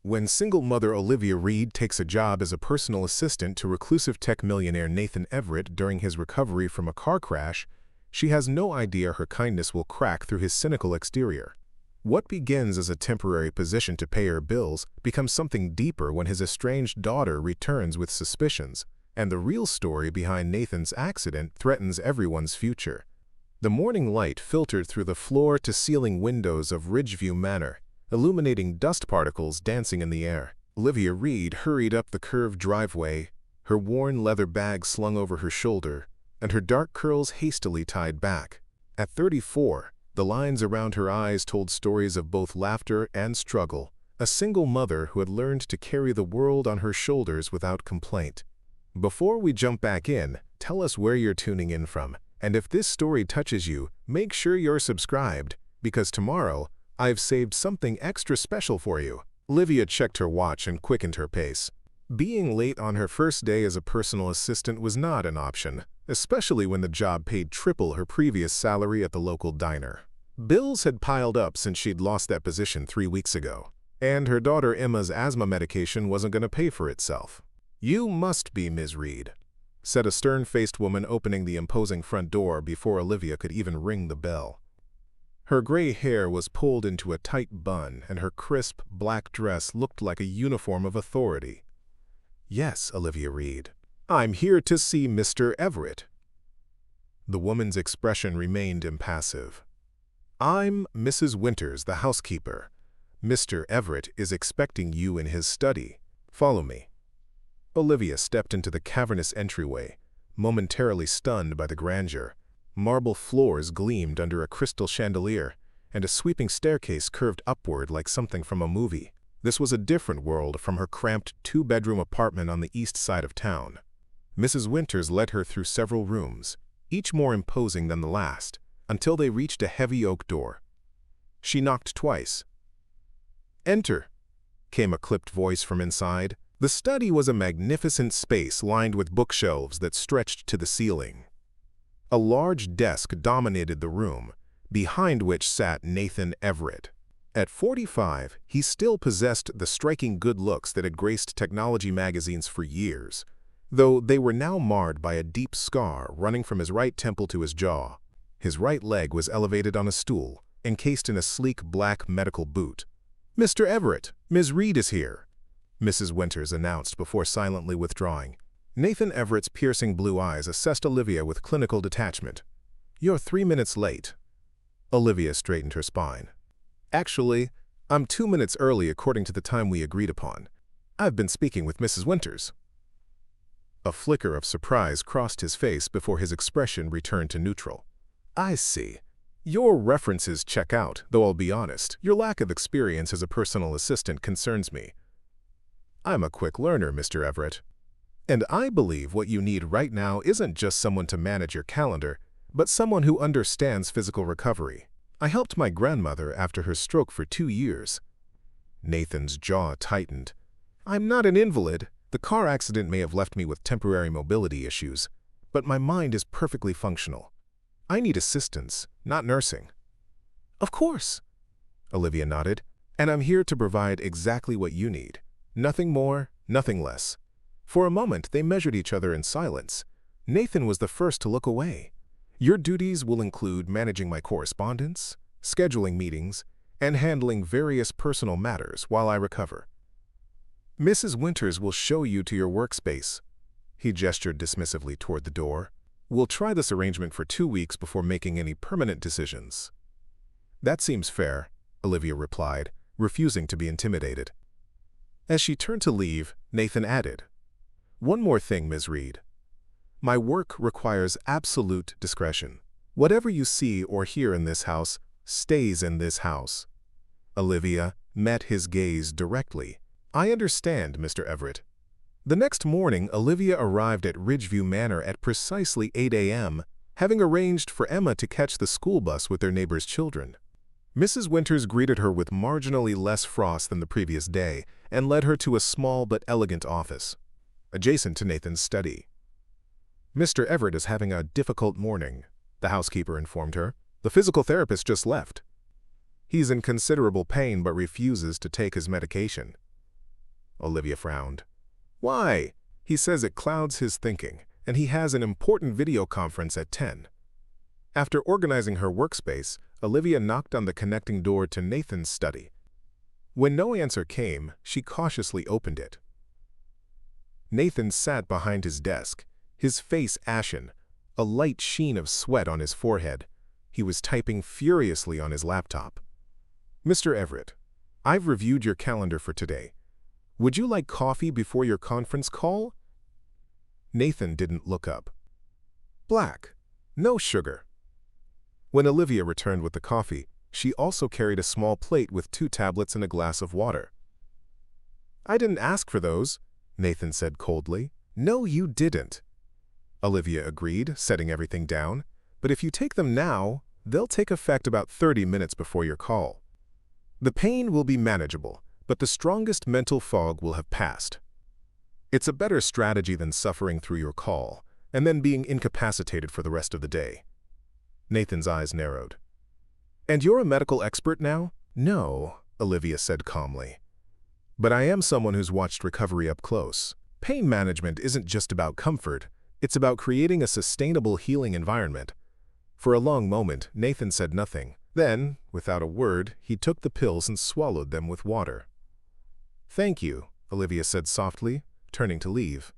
When single mother Olivia Reed takes a job as a personal assistant to reclusive tech millionaire Nathan Everett during his recovery from a car crash, she has no idea her kindness will crack through his cynical exterior. What begins as a temporary position to pay her bills becomes something deeper when his estranged daughter returns with suspicions, and the real story behind Nathan's accident threatens everyone's future. The morning light filtered through the floor-to-ceiling windows of Ridgeview Manor, illuminating dust particles dancing in the air. Olivia Reed hurried up the curved driveway, her worn leather bag slung over her shoulder, and her dark curls hastily tied back. At 34, the lines around her eyes told stories of both laughter and struggle, a single mother who had learned to carry the world on her shoulders without complaint. Before we jump back in, tell us where you're tuning in from, and if this story touches you, make sure you're subscribed, because tomorrow, I've saved something extra special for you. Olivia checked her watch and quickened her pace. Being late on her first day as a personal assistant was not an option, especially when the job paid triple her previous salary at the local diner. Bills had piled up since she'd lost that position 3 weeks ago, and her daughter Emma's asthma medication wasn't going to pay for itself. "You must be Ms. Reed," said a stern-faced woman opening the imposing front door before Olivia could even ring the bell. Her gray hair was pulled into a tight bun, and her crisp, black dress looked like a uniform of authority. "Yes, Olivia Reed. I'm here to see Mr. Everett." The woman's expression remained impassive. "I'm Mrs. Winters, the housekeeper. Mr. Everett is expecting you in his study. Follow me." Olivia stepped into the cavernous entryway, momentarily stunned by the grandeur. Marble floors gleamed under a crystal chandelier, and a sweeping staircase curved upward like something from a movie. This was a different world from her cramped 2-bedroom apartment on the east side of town. Mrs. Winters led her through several rooms, each more imposing than the last, until they reached a heavy oak door. She knocked twice. "Enter," came a clipped voice from inside. The study was a magnificent space lined with bookshelves that stretched to the ceiling. A large desk dominated the room, behind which sat Nathan Everett. At 45, he still possessed the striking good looks that had graced technology magazines for years, though they were now marred by a deep scar running from his right temple to his jaw. His right leg was elevated on a stool, encased in a sleek black medical boot. "Mr. Everett, Ms. Reed is here," Mrs. Winters announced before silently withdrawing. Nathan Everett's piercing blue eyes assessed Olivia with clinical detachment. "You're 3 minutes late." Olivia straightened her spine. "Actually, I'm 2 minutes early according to the time we agreed upon. I've been speaking with Mrs. Winters." A flicker of surprise crossed his face before his expression returned to neutral. "I see. Your references check out, though I'll be honest, your lack of experience as a personal assistant concerns me. I'm a quick learner, Mr. Everett. And I believe what you need right now isn't just someone to manage your calendar, but someone who understands physical recovery. I helped my grandmother after her stroke for 2 years. Nathan's jaw tightened. "I'm not an invalid. The car accident may have left me with temporary mobility issues, but my mind is perfectly functional. I need assistance, not nursing." "Of course," Olivia nodded, "and I'm here to provide exactly what you need. Nothing more, nothing less." For a moment, they measured each other in silence. Nathan was the first to look away. "Your duties will include managing my correspondence, scheduling meetings, and handling various personal matters while I recover. Mrs. Winters will show you to your workspace." He gestured dismissively toward the door. "We'll try this arrangement for 2 weeks before making any permanent decisions." "That seems fair," Olivia replied, refusing to be intimidated. As she turned to leave, Nathan added, "One more thing, Ms. Reed. My work requires absolute discretion. Whatever you see or hear in this house stays in this house." Olivia met his gaze directly. "I understand, Mr. Everett." The next morning, Olivia arrived at Ridgeview Manor at precisely 8 a.m., having arranged for Emma to catch the school bus with their neighbor's children. Mrs. Winters greeted her with marginally less frost than the previous day and led her to a small but elegant office, adjacent to Nathan's study. "Mr. Everett is having a difficult morning," the housekeeper informed her. "The physical therapist just left. He's in considerable pain but refuses to take his medication." Olivia frowned. Why? He says it clouds his thinking, and he has an important video conference at 10. After organizing her workspace, Olivia knocked on the connecting door to Nathan's study. When no answer came, she cautiously opened it. Nathan sat behind his desk, his face ashen, a light sheen of sweat on his forehead. He was typing furiously on his laptop. Mr. Everett, I've reviewed your calendar for today. Would you like coffee before your conference call? Nathan didn't look up. Black, no sugar. When Olivia returned with the coffee, she also carried a small plate with 2 tablets and a glass of water. I didn't ask for those, Nathan said coldly. No, you didn't. Olivia agreed, setting everything down. But if you take them now, they'll take effect about 30 minutes before your call. The pain will be manageable, but the strongest mental fog will have passed. It's a better strategy than suffering through your call, and then being incapacitated for the rest of the day. Nathan's eyes narrowed. And you're a medical expert now? No, Olivia said calmly. But I am someone who's watched recovery up close. Pain management isn't just about comfort, it's about creating a sustainable healing environment. For a long moment, Nathan said nothing. Then, without a word, he took the pills and swallowed them with water. Thank you, Olivia said softly, turning to leave.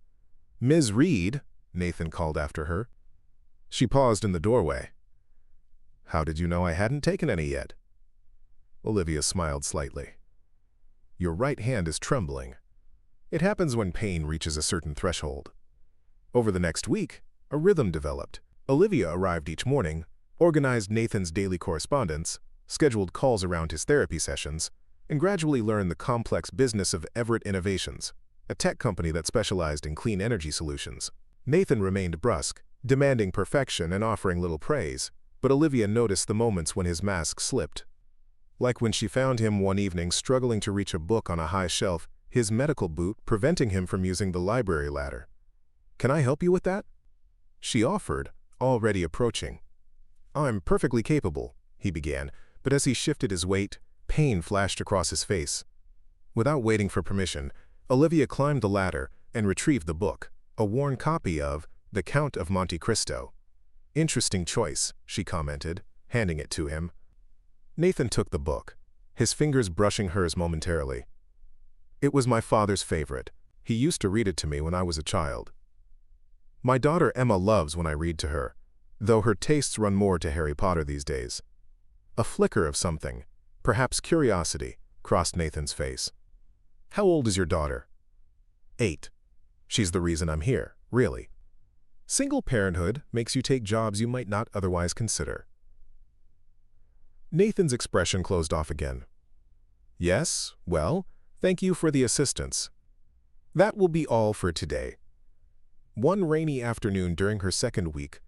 Ms. Reed, Nathan called after her. She paused in the doorway. How did you know I hadn't taken any yet? Olivia smiled slightly. Your right hand is trembling. It happens when pain reaches a certain threshold. Over the next week, a rhythm developed. Olivia arrived each morning, organized Nathan's daily correspondence, scheduled calls around his therapy sessions, and gradually learned the complex business of Everett Innovations, a tech company that specialized in clean energy solutions. Nathan remained brusque, demanding perfection and offering little praise, but Olivia noticed the moments when his mask slipped. Like when she found him one evening struggling to reach a book on a high shelf, his medical boot preventing him from using the library ladder. Can I help you with that? She offered, already approaching. I'm perfectly capable, he began, but as he shifted his weight, pain flashed across his face. Without waiting for permission, Olivia climbed the ladder and retrieved the book, a worn copy of The Count of Monte Cristo. Interesting choice, she commented, handing it to him. Nathan took the book, his fingers brushing hers momentarily. It was my father's favorite. He used to read it to me when I was a child. My daughter Emma loves when I read to her, though her tastes run more to Harry Potter these days. A flicker of something, perhaps curiosity, crossed Nathan's face. How old is your daughter? 8. She's the reason I'm here, really. Single parenthood makes you take jobs you might not otherwise consider. Nathan's expression closed off again. Yes, well, thank you for the assistance. That will be all for today. One rainy afternoon during her second week,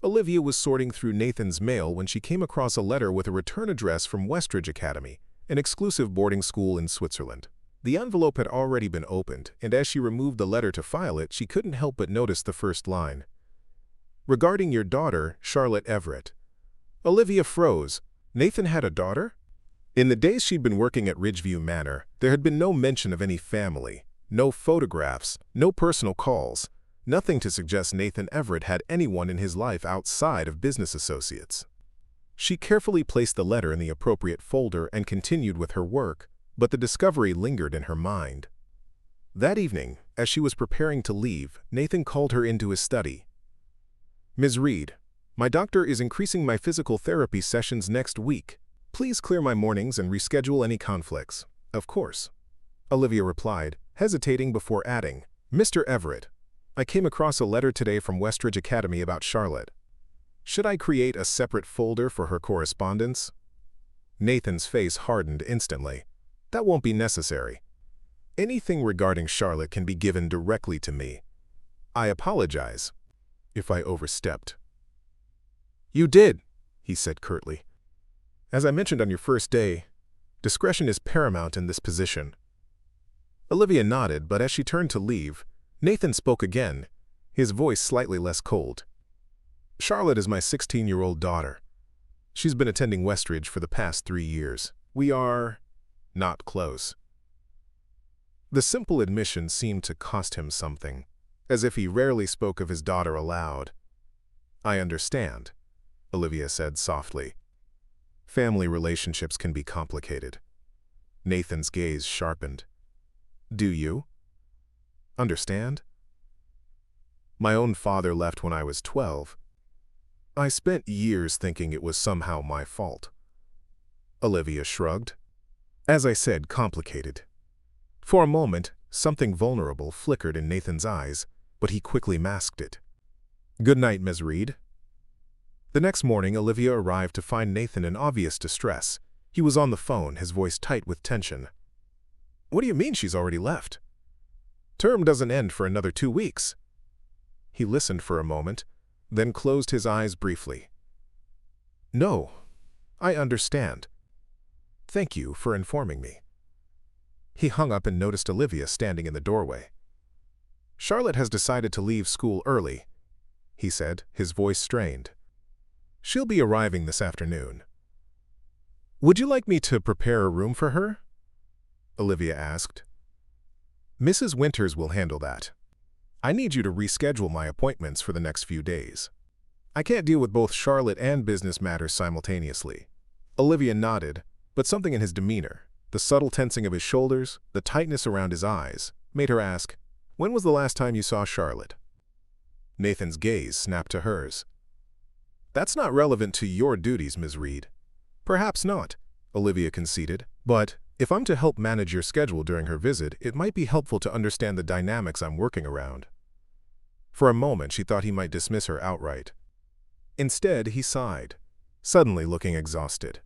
Olivia was sorting through Nathan's mail when she came across a letter with a return address from Ridgeview Academy, an exclusive boarding school in Switzerland. The envelope had already been opened, and as she removed the letter to file it, she couldn't help but notice the first line. Regarding your daughter, Charlotte Everett. Olivia froze. Nathan had a daughter? In the days she'd been working at Ridgeview Manor, there had been no mention of any family, no photographs, no personal calls, nothing to suggest Nathan Everett had anyone in his life outside of business associates. She carefully placed the letter in the appropriate folder and continued with her work, but the discovery lingered in her mind. That evening, as she was preparing to leave, Nathan called her into his study. Ms. Reed, my doctor is increasing my physical therapy sessions next week. Please clear my mornings and reschedule any conflicts. Of course. Olivia replied, hesitating before adding, Mr. Everett, I came across a letter today from Ridgeview Academy about Charlotte. Should I create a separate folder for her correspondence? Nathan's face hardened instantly. That won't be necessary. Anything regarding Charlotte can be given directly to me. I apologize if I overstepped. You did, he said curtly. As I mentioned on your first day, discretion is paramount in this position. Olivia nodded, but as she turned to leave, Nathan spoke again, his voice slightly less cold. Charlotte is my 16-year-old daughter. She's been attending Ridgeview for the past 3 years. We are not close. The simple admission seemed to cost him something, as if he rarely spoke of his daughter aloud. "I understand," Olivia said softly. "Family relationships can be complicated." Nathan's gaze sharpened. "Do you understand? My own father left when I was 12. I spent years thinking it was somehow my fault." Olivia shrugged. "As I said, complicated." For a moment, something vulnerable flickered in Nathan's eyes, but he quickly masked it. "Good night, Ms. Reed." The next morning, Olivia arrived to find Nathan in obvious distress. He was on the phone, his voice tight with tension. "What do you mean she's already left? Term doesn't end for another 2 weeks." He listened for a moment, then closed his eyes briefly. "No, I understand. Thank you for informing me." He hung up and noticed Olivia standing in the doorway. "Charlotte has decided to leave school early," he said, his voice strained. "She'll be arriving this afternoon." "Would you like me to prepare a room for her?" Olivia asked. "Mrs. Winters will handle that. I need you to reschedule my appointments for the next few days. I can't deal with both Charlotte and business matters simultaneously." Olivia nodded, but something in his demeanor, the subtle tensing of his shoulders, the tightness around his eyes, made her ask, "When was the last time you saw Charlotte?" Nathan's gaze snapped to hers. "That's not relevant to your duties, Ms. Reed." "Perhaps not," Olivia conceded, "but if I'm to help manage your schedule during her visit, it might be helpful to understand the dynamics I'm working around." For a moment, she thought he might dismiss her outright. Instead, he sighed, suddenly looking exhausted.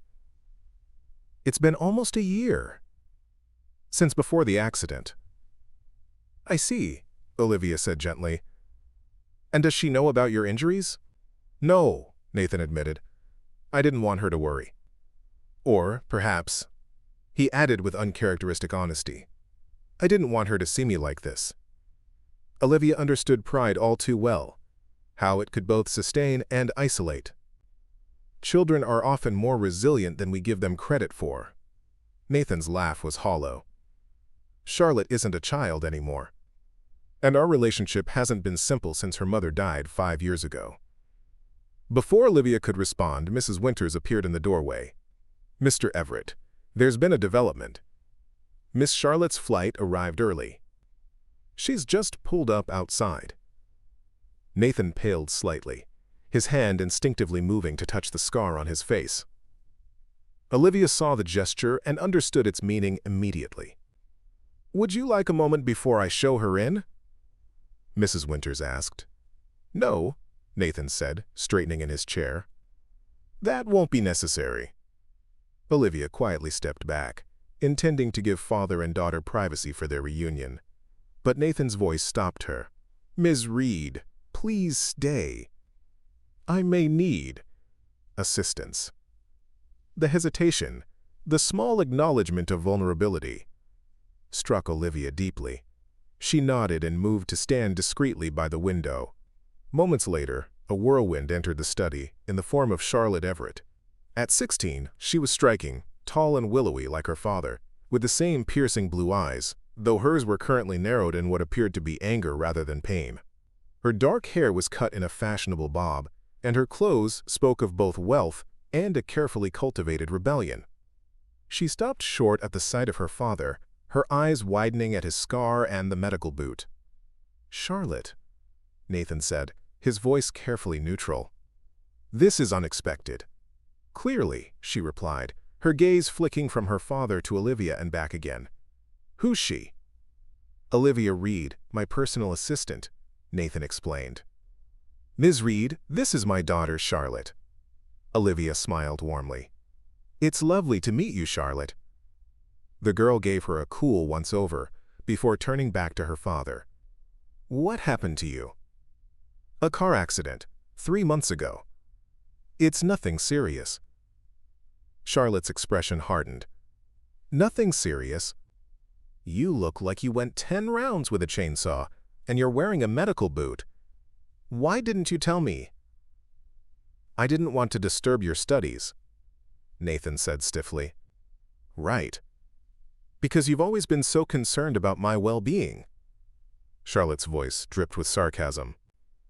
"It's been almost a year since before the accident." "I see," Olivia said gently. "And does she know about your injuries?" "No," Nathan admitted. "I didn't want her to worry. Or, perhaps," he added with uncharacteristic honesty, "I didn't want her to see me like this." Olivia understood pride all too well, how it could both sustain and isolate. Children are often more resilient than we give them credit for. Nathan's laugh was hollow. "Charlotte isn't a child anymore. And our relationship hasn't been simple since her mother died 5 years ago." Before Olivia could respond, Mrs. Winters appeared in the doorway. "Mr. Everett, there's been a development. Miss Charlotte's flight arrived early. She's just pulled up outside." Nathan paled slightly, his hand instinctively moving to touch the scar on his face. Olivia saw the gesture and understood its meaning immediately. "Would you like a moment before I show her in?" Mrs. Winters asked. "No," Nathan said, straightening in his chair. "That won't be necessary." Olivia quietly stepped back, intending to give father and daughter privacy for their reunion. But Nathan's voice stopped her. "Ms. Reed, please stay. I may need assistance." The hesitation, the small acknowledgement of vulnerability, struck Olivia deeply. She nodded and moved to stand discreetly by the window. Moments later, a whirlwind entered the study in the form of Charlotte Everett. At 16, she was striking, tall and willowy like her father, with the same piercing blue eyes, though hers were currently narrowed in what appeared to be anger rather than pain. Her dark hair was cut in a fashionable bob, and her clothes spoke of both wealth and a carefully cultivated rebellion. She stopped short at the sight of her father, her eyes widening at his scar and the medical boot. "Charlotte," Nathan said, his voice carefully neutral. "This is unexpected." "Clearly," she replied, her gaze flicking from her father to Olivia and back again. "Who's she?" "Olivia Reed, my personal assistant," Nathan explained. "Ms. Reed, this is my daughter, Charlotte." Olivia smiled warmly. "It's lovely to meet you, Charlotte." The girl gave her a cool once-over before turning back to her father. "What happened to you?" "A car accident, 3 months ago." "It's nothing serious." Charlotte's expression hardened. "Nothing serious? You look like you went 10 rounds with a chainsaw, and you're wearing a medical boot. Why didn't you tell me?" "I didn't want to disturb your studies," Nathan said stiffly. "Right. Because you've always been so concerned about my well-being. Charlotte's voice dripped with sarcasm.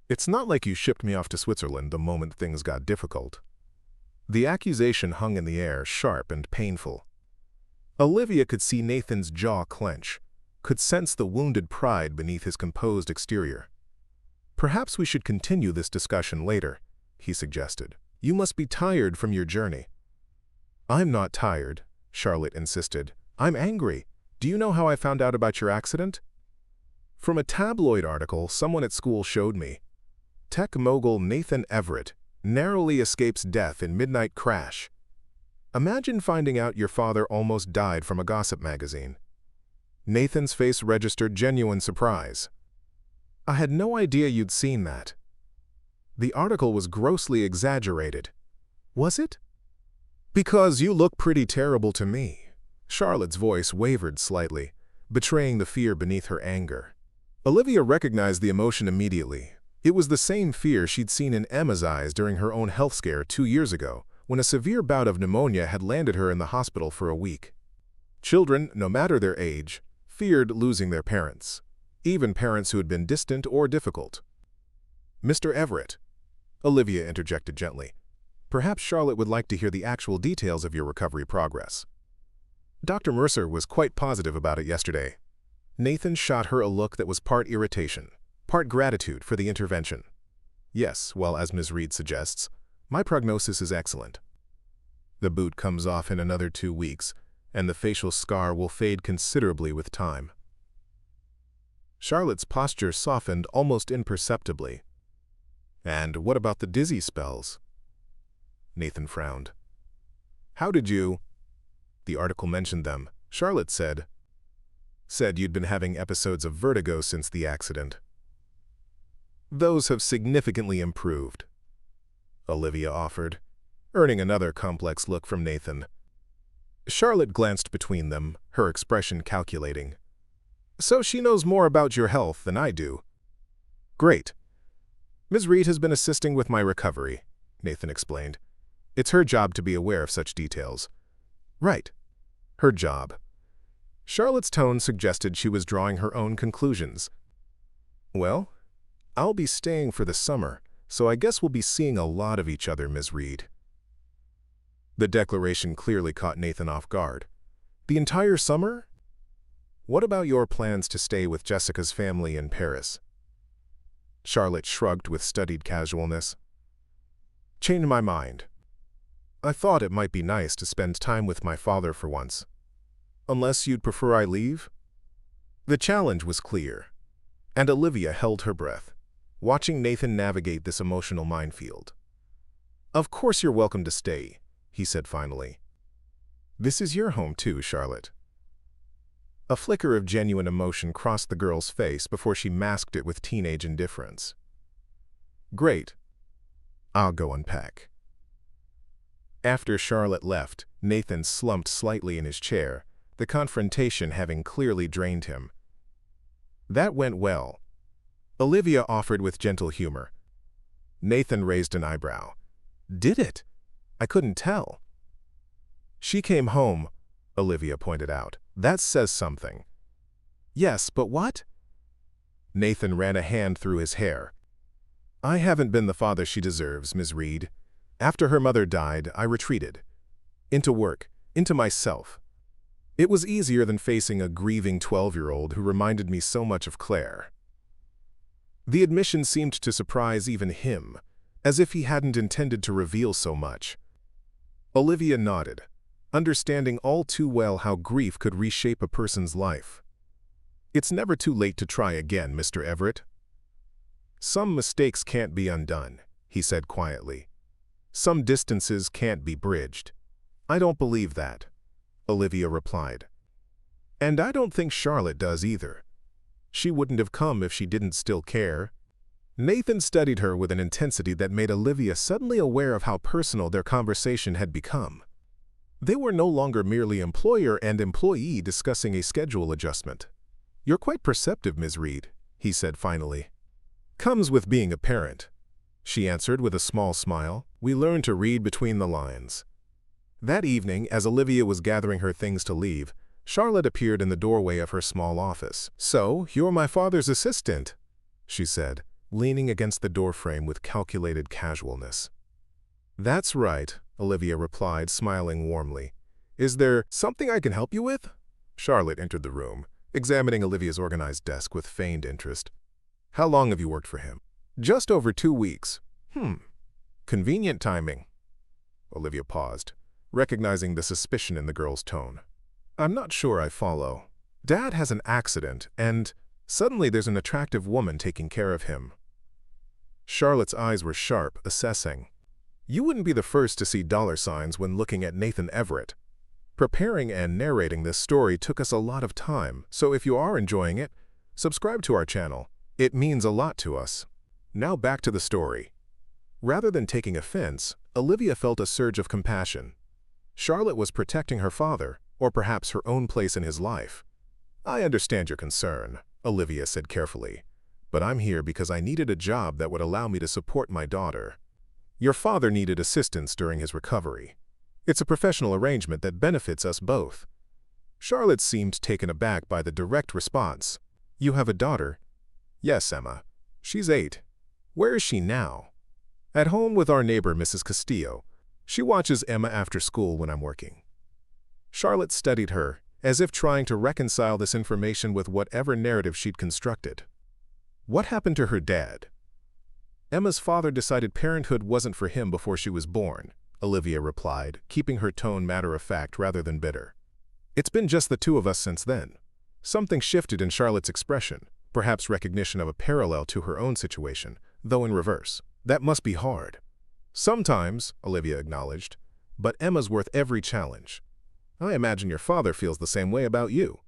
It's not like you shipped me off to Switzerland the moment things got difficult. The accusation hung in the air, sharp and painful. Olivia could see Nathan's jaw clench, could sense the wounded pride beneath his composed exterior. Perhaps we should continue this discussion later, he suggested. You must be tired from your journey. I'm not tired, Charlotte insisted. I'm angry. Do you know how I found out about your accident? From a tabloid article someone at school showed me. Tech mogul Nathan Everett narrowly escapes death in midnight crash. Imagine finding out your father almost died from a gossip magazine. Nathan's face registered genuine surprise. I had no idea you'd seen that. The article was grossly exaggerated. Was it? Because you look pretty terrible to me. Charlotte's voice wavered slightly, betraying the fear beneath her anger. Olivia recognized the emotion immediately. It was the same fear she'd seen in Emma's eyes during her own health scare 2 years ago, when a severe bout of pneumonia had landed her in the hospital for a week. Children, no matter their age, feared losing their parents, even parents who had been distant or difficult. Mr. Everett, Olivia interjected gently, perhaps Charlotte would like to hear the actual details of your recovery progress. Dr. Mercer was quite positive about it yesterday. Nathan shot her a look that was part irritation, part gratitude for the intervention. Yes, well, as Ms. Reed suggests, my prognosis is excellent. The boot comes off in another 2 weeks, and the facial scar will fade considerably with time. Charlotte's posture softened almost imperceptibly. And what about the dizzy spells? Nathan frowned. How did you? The article mentioned them. Charlotte said you'd been having episodes of vertigo since the accident. Those have significantly improved, Olivia offered, earning another complex look from Nathan. Charlotte glanced between them, her expression calculating. So she knows more about your health than I do. Great. Ms. Reed has been assisting with my recovery, Nathan explained. It's her job to be aware of such details. Right. Her job. Charlotte's tone suggested she was drawing her own conclusions. Well, I'll be staying for the summer, so I guess we'll be seeing a lot of each other, Ms. Reed. The declaration clearly caught Nathan off guard. The entire summer? What about your plans to stay with Jessica's family in Paris? Charlotte shrugged with studied casualness. Changed my mind. I thought it might be nice to spend time with my father for once. Unless you'd prefer I leave? The challenge was clear, and Olivia held her breath, watching Nathan navigate this emotional minefield. Of course you're welcome to stay, he said finally. This is your home too, Charlotte. A flicker of genuine emotion crossed the girl's face before she masked it with teenage indifference. Great. I'll go unpack. After Charlotte left, Nathan slumped slightly in his chair, the confrontation having clearly drained him. That went well, Olivia offered with gentle humor. Nathan raised an eyebrow. Did it? I couldn't tell. She came home, Olivia pointed out. That says something. Yes, but what? Nathan ran a hand through his hair. I haven't been the father she deserves, Ms. Reed. After her mother died, I retreated. Into work, into myself. It was easier than facing a grieving 12-year-old who reminded me so much of Claire. The admission seemed to surprise even him, as if he hadn't intended to reveal so much. Olivia nodded, understanding all too well how grief could reshape a person's life. It's never too late to try again, Mr. Everett. Some mistakes can't be undone, he said quietly. Some distances can't be bridged. I don't believe that, Olivia replied. And I don't think Charlotte does either. She wouldn't have come if she didn't still care. Nathan studied her with an intensity that made Olivia suddenly aware of how personal their conversation had become. They were no longer merely employer and employee discussing a schedule adjustment. You're quite perceptive, Ms. Reed, he said finally. Comes with being a parent, she answered with a small smile. We learn to read between the lines. That evening, as Olivia was gathering her things to leave, Charlotte appeared in the doorway of her small office. "So, you're my father's assistant," she said, leaning against the doorframe with calculated casualness. "That's right," Olivia replied, smiling warmly. "Is there something I can help you with?" Charlotte entered the room, examining Olivia's organized desk with feigned interest. "How long have you worked for him?" "Just over 2 weeks." Convenient timing." Olivia paused, recognizing the suspicion in the girl's tone. "I'm not sure I follow. Dad has an accident, and suddenly there's an attractive woman taking care of him." Charlotte's eyes were sharp, assessing. "You wouldn't be the first to see dollar signs when looking at Nathan Everett. Preparing and narrating this story took us a lot of time, so if you are enjoying it, subscribe to our channel. It means a lot to us." Now back to the story. Rather than taking offense, Olivia felt a surge of compassion. Charlotte was protecting her father, or perhaps her own place in his life. "I understand your concern," Olivia said carefully, "but I'm here because I needed a job that would allow me to support my daughter. Your father needed assistance during his recovery. It's a professional arrangement that benefits us both." Charlotte seemed taken aback by the direct response. "You have a daughter?" "Yes, Emma. She's 8. Where is she now?" "At home with our neighbor, Mrs. Castillo. She watches Emma after school when I'm working." Charlotte studied her, as if trying to reconcile this information with whatever narrative she'd constructed. "What happened to her dad?" "Emma's father decided parenthood wasn't for him before she was born," Olivia replied, keeping her tone matter-of-fact rather than bitter. "It's been just the two of us since then." Something shifted in Charlotte's expression, perhaps recognition of a parallel to her own situation, though in reverse. "That must be hard." "Sometimes," Olivia acknowledged, "but Emma's worth every challenge." "I imagine your father feels the same way about you."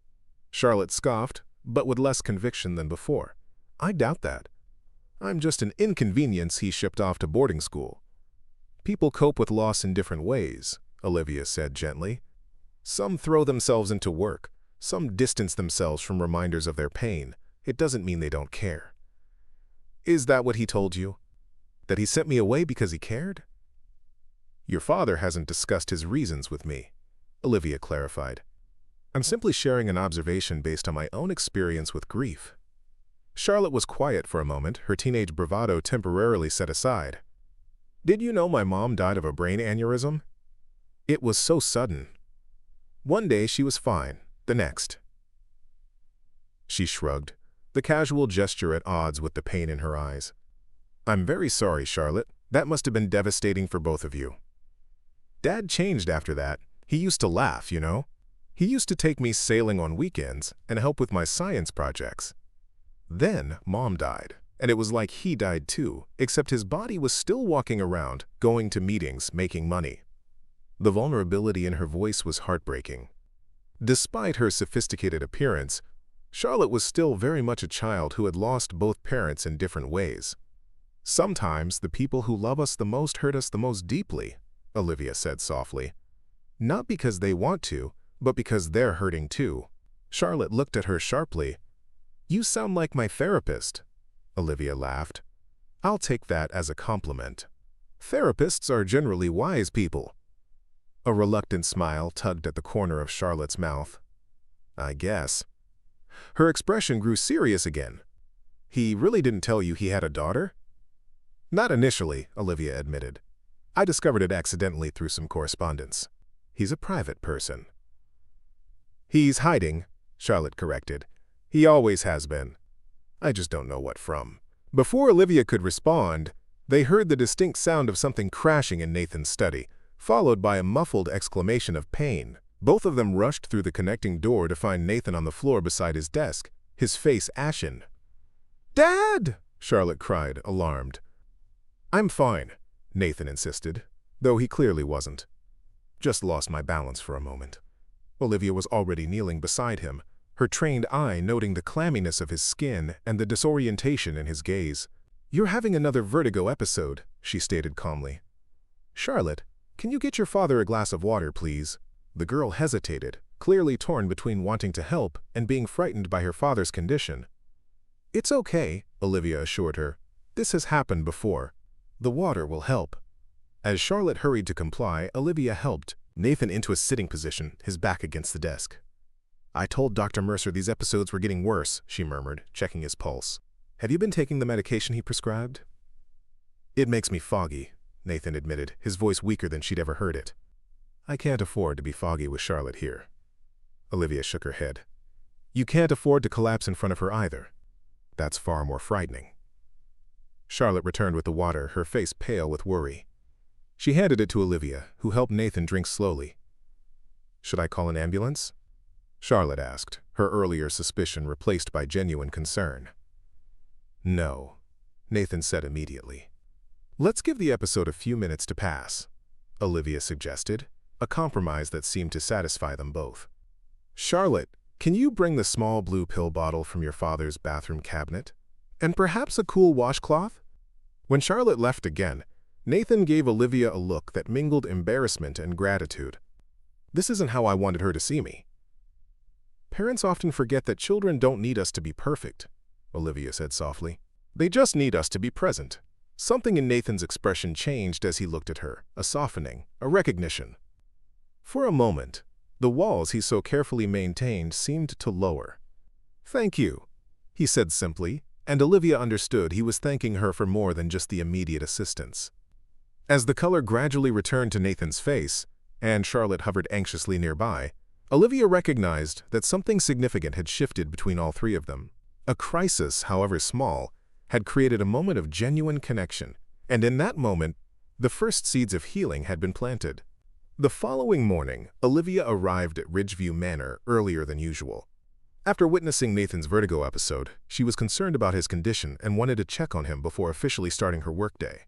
Charlotte scoffed, but with less conviction than before. "I doubt that. I'm just an inconvenience he shipped off to boarding school." "People cope with loss in different ways," Olivia said gently. "Some throw themselves into work, some distance themselves from reminders of their pain. It doesn't mean they don't care." "Is that what he told you? That he sent me away because he cared?" "Your father hasn't discussed his reasons with me," Olivia clarified. "I'm simply sharing an observation based on my own experience with grief." Charlotte was quiet for a moment, her teenage bravado temporarily set aside. "Did you know my mom died of a brain aneurysm? It was so sudden. One day she was fine, the next." She shrugged, the casual gesture at odds with the pain in her eyes. "I'm very sorry, Charlotte. That must have been devastating for both of you." "Dad changed after that. He used to laugh, you know. He used to take me sailing on weekends and help with my science projects. Then Mom died, and it was like he died too, except his body was still walking around, going to meetings, making money." The vulnerability in her voice was heartbreaking. Despite her sophisticated appearance, Charlotte was still very much a child who had lost both parents in different ways. "Sometimes the people who love us the most hurt us the most deeply," Olivia said softly. "Not because they want to, but because they're hurting too." Charlotte looked at her sharply. "You sound like my therapist," Olivia laughed. "I'll take that as a compliment. Therapists are generally wise people." A reluctant smile tugged at the corner of Charlotte's mouth. "I guess." Her expression grew serious again. "He really didn't tell you he had a daughter?" "Not initially," Olivia admitted. "I discovered it accidentally through some correspondence. He's a private person." "He's hiding," Charlotte corrected. "He always has been. I just don't know what from." Before Olivia could respond, they heard the distinct sound of something crashing in Nathan's study, followed by a muffled exclamation of pain. Both of them rushed through the connecting door to find Nathan on the floor beside his desk, his face ashen. "Dad!" Charlotte cried, alarmed. "I'm fine," Nathan insisted, though he clearly wasn't. "Just lost my balance for a moment." Olivia was already kneeling beside him, her trained eye noting the clamminess of his skin and the disorientation in his gaze. "You're having another vertigo episode," she stated calmly. "Charlotte, can you get your father a glass of water, please?" The girl hesitated, clearly torn between wanting to help and being frightened by her father's condition. "It's okay," Olivia assured her. "This has happened before. The water will help." As Charlotte hurried to comply, Olivia helped Nathan into a sitting position, his back against the desk. I told Dr. Mercer these episodes were getting worse, she murmured, checking his pulse. Have you been taking the medication he prescribed? It makes me foggy, Nathan admitted, his voice weaker than she'd ever heard it. I can't afford to be foggy with Charlotte here. Olivia shook her head. You can't afford to collapse in front of her either. That's far more frightening. Charlotte returned with the water, her face pale with worry. She handed it to Olivia, who helped Nathan drink slowly. Should I call an ambulance? Charlotte asked, her earlier suspicion replaced by genuine concern. No, Nathan said immediately. Let's give the episode a few minutes to pass, Olivia suggested, a compromise that seemed to satisfy them both. Charlotte, can you bring the small blue pill bottle from your father's bathroom cabinet? And perhaps a cool washcloth? When Charlotte left again, Nathan gave Olivia a look that mingled embarrassment and gratitude. This isn't how I wanted her to see me. Parents often forget that children don't need us to be perfect, Olivia said softly. They just need us to be present. Something in Nathan's expression changed as he looked at her, a softening, a recognition. For a moment, the walls he so carefully maintained seemed to lower. Thank you, he said simply, and Olivia understood he was thanking her for more than just the immediate assistance. As the color gradually returned to Nathan's face, and Charlotte hovered anxiously nearby, Olivia recognized that something significant had shifted between all three of them. A crisis, however small, had created a moment of genuine connection, and in that moment, the first seeds of healing had been planted. The following morning, Olivia arrived at Ridgeview Manor earlier than usual. After witnessing Nathan's vertigo episode, she was concerned about his condition and wanted to check on him before officially starting her workday.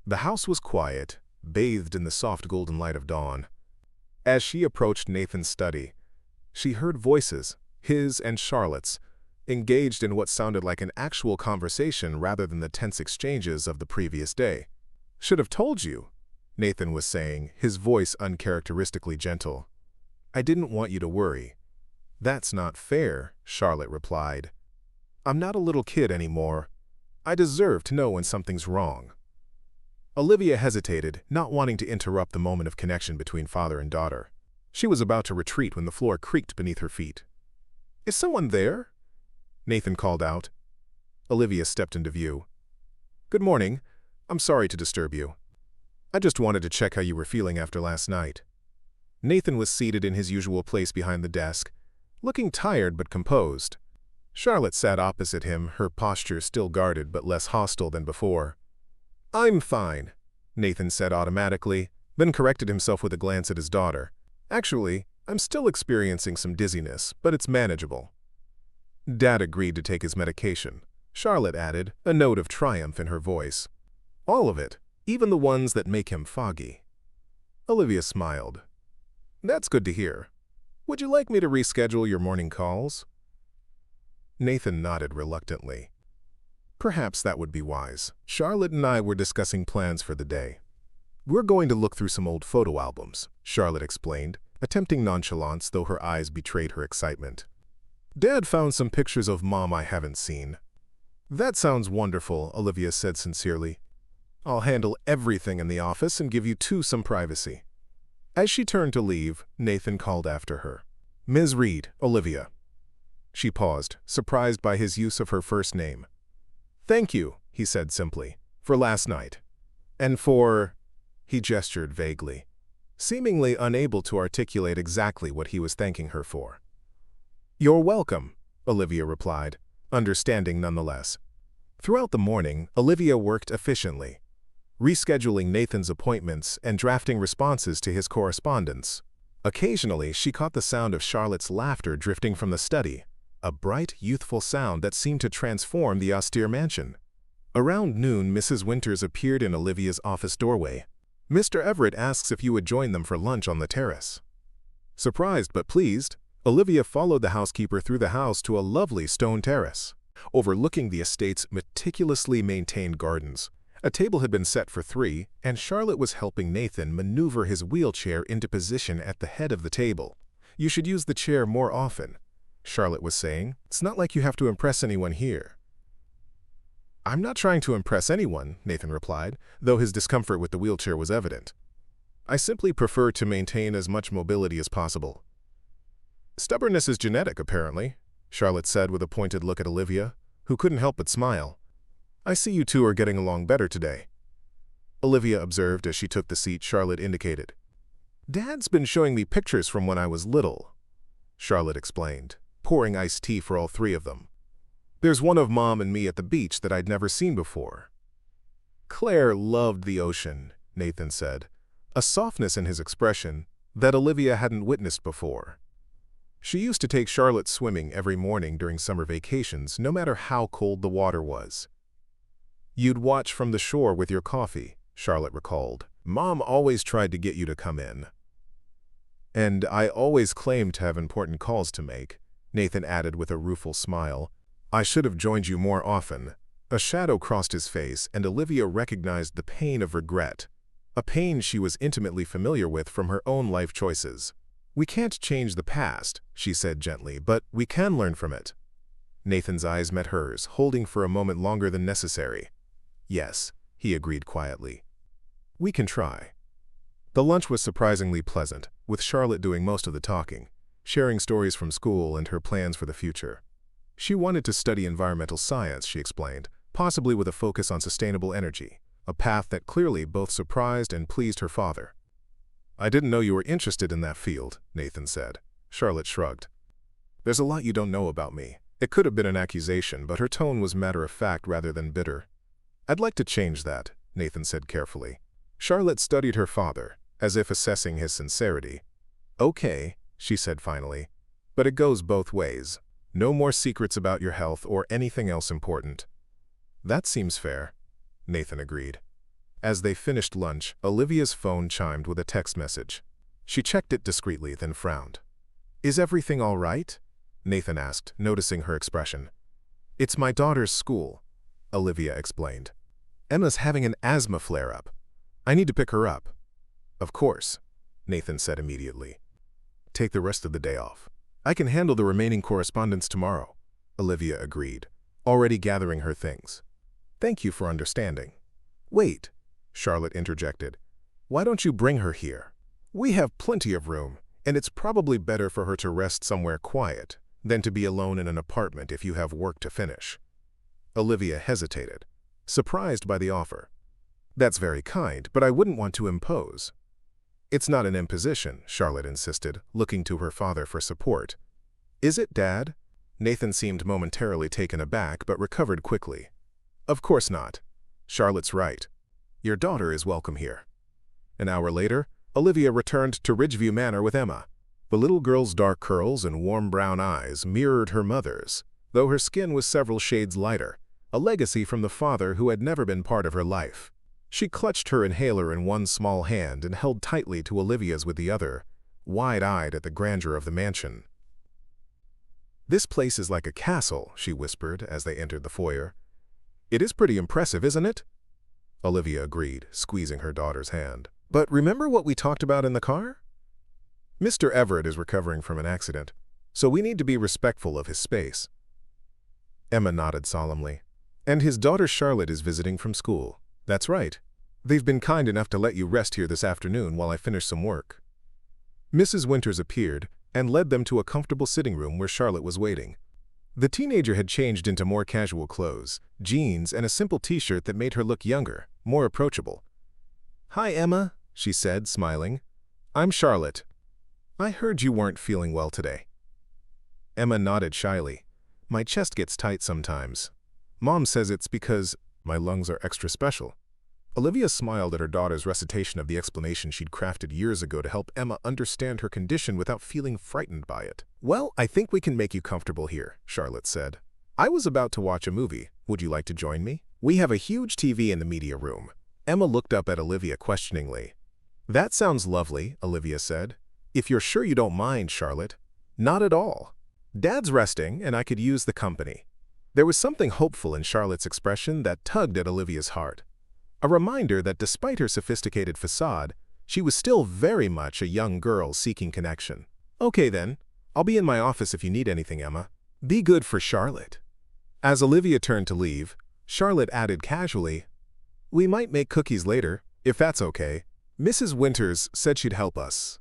The house was quiet, bathed in the soft golden light of dawn. As she approached Nathan's study, she heard voices, his and Charlotte's, engaged in what sounded like an actual conversation rather than the tense exchanges of the previous day. Should have told you, Nathan was saying, his voice uncharacteristically gentle. I didn't want you to worry. That's not fair, Charlotte replied. I'm not a little kid anymore. I deserve to know when something's wrong. Olivia hesitated, not wanting to interrupt the moment of connection between father and daughter. She was about to retreat when the floor creaked beneath her feet. Is someone there? Nathan called out. Olivia stepped into view. Good morning. I'm sorry to disturb you. I just wanted to check how you were feeling after last night. Nathan was seated in his usual place behind the desk, looking tired but composed. Charlotte sat opposite him, her posture still guarded but less hostile than before. I'm fine, Nathan said automatically, then corrected himself with a glance at his daughter. Actually, I'm still experiencing some dizziness, but it's manageable. Dad agreed to take his medication, Charlotte added, a note of triumph in her voice. All of it, even the ones that make him foggy. Olivia smiled. That's good to hear. Would you like me to reschedule your morning calls? Nathan nodded reluctantly. Perhaps that would be wise. Charlotte and I were discussing plans for the day. We're going to look through some old photo albums, Charlotte explained, attempting nonchalance though her eyes betrayed her excitement. Dad found some pictures of Mom I haven't seen. That sounds wonderful, Olivia said sincerely. I'll handle everything in the office and give you two some privacy. As she turned to leave, Nathan called after her. Ms. Reed, Olivia. She paused, surprised by his use of her first name. Thank you, he said simply, for last night. And for… He gestured vaguely, seemingly unable to articulate exactly what he was thanking her for. You're welcome, Olivia replied, understanding nonetheless. Throughout the morning, Olivia worked efficiently, rescheduling Nathan's appointments and drafting responses to his correspondence. Occasionally, she caught the sound of Charlotte's laughter drifting from the study, a bright, youthful sound that seemed to transform the austere mansion. Around noon, Mrs. Winters appeared in Olivia's office doorway. Mr. Everett asks if you would join them for lunch on the terrace. Surprised but pleased, Olivia followed the housekeeper through the house to a lovely stone terrace, overlooking the estate's meticulously maintained gardens. A table had been set for three, and Charlotte was helping Nathan maneuver his wheelchair into position at the head of the table. You should use the chair more often, Charlotte was saying. It's not like you have to impress anyone here. I'm not trying to impress anyone, Nathan replied, though his discomfort with the wheelchair was evident. I simply prefer to maintain as much mobility as possible. Stubbornness is genetic, apparently, Charlotte said with a pointed look at Olivia, who couldn't help but smile. I see you two are getting along better today, Olivia observed as she took the seat Charlotte indicated. Dad's been showing me pictures from when I was little, Charlotte explained, pouring iced tea for all three of them. There's one of Mom and me at the beach that I'd never seen before. Claire loved the ocean, Nathan said, a softness in his expression that Olivia hadn't witnessed before. She used to take Charlotte swimming every morning during summer vacations, no matter how cold the water was. You'd watch from the shore with your coffee, Charlotte recalled. Mom always tried to get you to come in. And I always claimed to have important calls to make, Nathan added with a rueful smile. I should have joined you more often. A shadow crossed his face, and Olivia recognized the pain of regret, a pain she was intimately familiar with from her own life choices. We can't change the past, she said gently, but we can learn from it. Nathan's eyes met hers, holding for a moment longer than necessary. Yes, he agreed quietly. We can try. The lunch was surprisingly pleasant, with Charlotte doing most of the talking, sharing stories from school and her plans for the future. She wanted to study environmental science, she explained, possibly with a focus on sustainable energy, a path that clearly both surprised and pleased her father. I didn't know you were interested in that field, Nathan said. Charlotte shrugged. There's a lot you don't know about me. It could have been an accusation, but her tone was matter-of-fact rather than bitter. I'd like to change that, Nathan said carefully. Charlotte studied her father, as if assessing his sincerity. Okay, she said finally, but it goes both ways. No more secrets about your health or anything else important. That seems fair, Nathan agreed. As they finished lunch, Olivia's phone chimed with a text message. She checked it discreetly, then frowned. Is everything all right? Nathan asked, noticing her expression. It's my daughter's school, Olivia explained. Emma's having an asthma flare-up. I need to pick her up. Of course, Nathan said immediately. Take the rest of the day off. I can handle the remaining correspondence tomorrow, Olivia agreed, already gathering her things. Thank you for understanding. Wait, Charlotte interjected. Why don't you bring her here? We have plenty of room, and it's probably better for her to rest somewhere quiet than to be alone in an apartment if you have work to finish. Olivia hesitated, surprised by the offer. That's very kind, but I wouldn't want to impose. It's not an imposition, Charlotte insisted, looking to her father for support. Is it, Dad? Nathan seemed momentarily taken aback, but recovered quickly. Of course not. Charlotte's right. Your daughter is welcome here. An hour later, Olivia returned to Ridgeview Manor with Emma. The little girl's dark curls and warm brown eyes mirrored her mother's, though her skin was several shades lighter, a legacy from the father who had never been part of her life. She clutched her inhaler in one small hand and held tightly to Olivia's with the other, wide-eyed at the grandeur of the mansion. This place is like a castle, she whispered as they entered the foyer. It is pretty impressive, isn't it? Olivia agreed, squeezing her daughter's hand. But remember what we talked about in the car? Mr. Everett is recovering from an accident, so we need to be respectful of his space. Emma nodded solemnly. And his daughter Charlotte is visiting from school. That's right. They've been kind enough to let you rest here this afternoon while I finish some work. Mrs. Winters appeared and led them to a comfortable sitting room where Charlotte was waiting. The teenager had changed into more casual clothes, jeans, and a simple t-shirt that made her look younger, more approachable. Hi, Emma, she said, smiling. I'm Charlotte. I heard you weren't feeling well today. Emma nodded shyly. My chest gets tight sometimes. Mom says it's because my lungs are extra special. Olivia smiled at her daughter's recitation of the explanation she'd crafted years ago to help Emma understand her condition without feeling frightened by it. Well, I think we can make you comfortable here, Charlotte said. I was about to watch a movie. Would you like to join me? We have a huge TV in the media room. Emma looked up at Olivia questioningly. That sounds lovely, Olivia said. If you're sure you don't mind, Charlotte. Not at all. Dad's resting, and I could use the company. There was something hopeful in Charlotte's expression that tugged at Olivia's heart. A reminder that despite her sophisticated facade, she was still very much a young girl seeking connection. Okay then, I'll be in my office if you need anything, Emma. Be good for Charlotte. As Olivia turned to leave, Charlotte added casually, We might make cookies later, if that's okay. Mrs. Winters said she'd help us.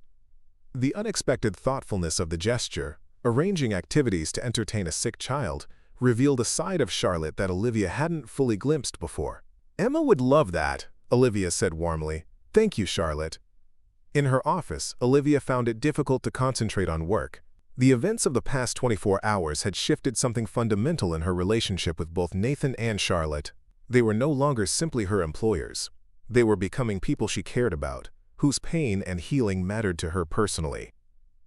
The unexpected thoughtfulness of the gesture Arranging activities to entertain a sick child revealed a side of Charlotte that Olivia hadn't fully glimpsed before. "Emma would love that," Olivia said warmly. "Thank you, Charlotte." In her office, Olivia found it difficult to concentrate on work. The events of the past 24 hours had shifted something fundamental in her relationship with both Nathan and Charlotte. They were no longer simply her employers. They were becoming people she cared about, whose pain and healing mattered to her personally.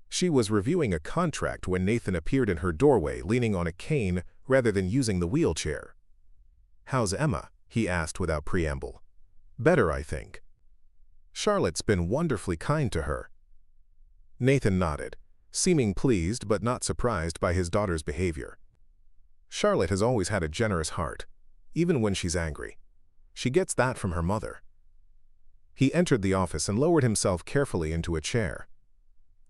She was reviewing a contract when Nathan appeared in her doorway, leaning on a cane rather than using the wheelchair. "How's Emma?" he asked without preamble. "Better, I think. Charlotte's been wonderfully kind to her." Nathan nodded, seeming pleased but not surprised by his daughter's behavior. "Charlotte has always had a generous heart, even when she's angry. She gets that from her mother." He entered the office and lowered himself carefully into a chair.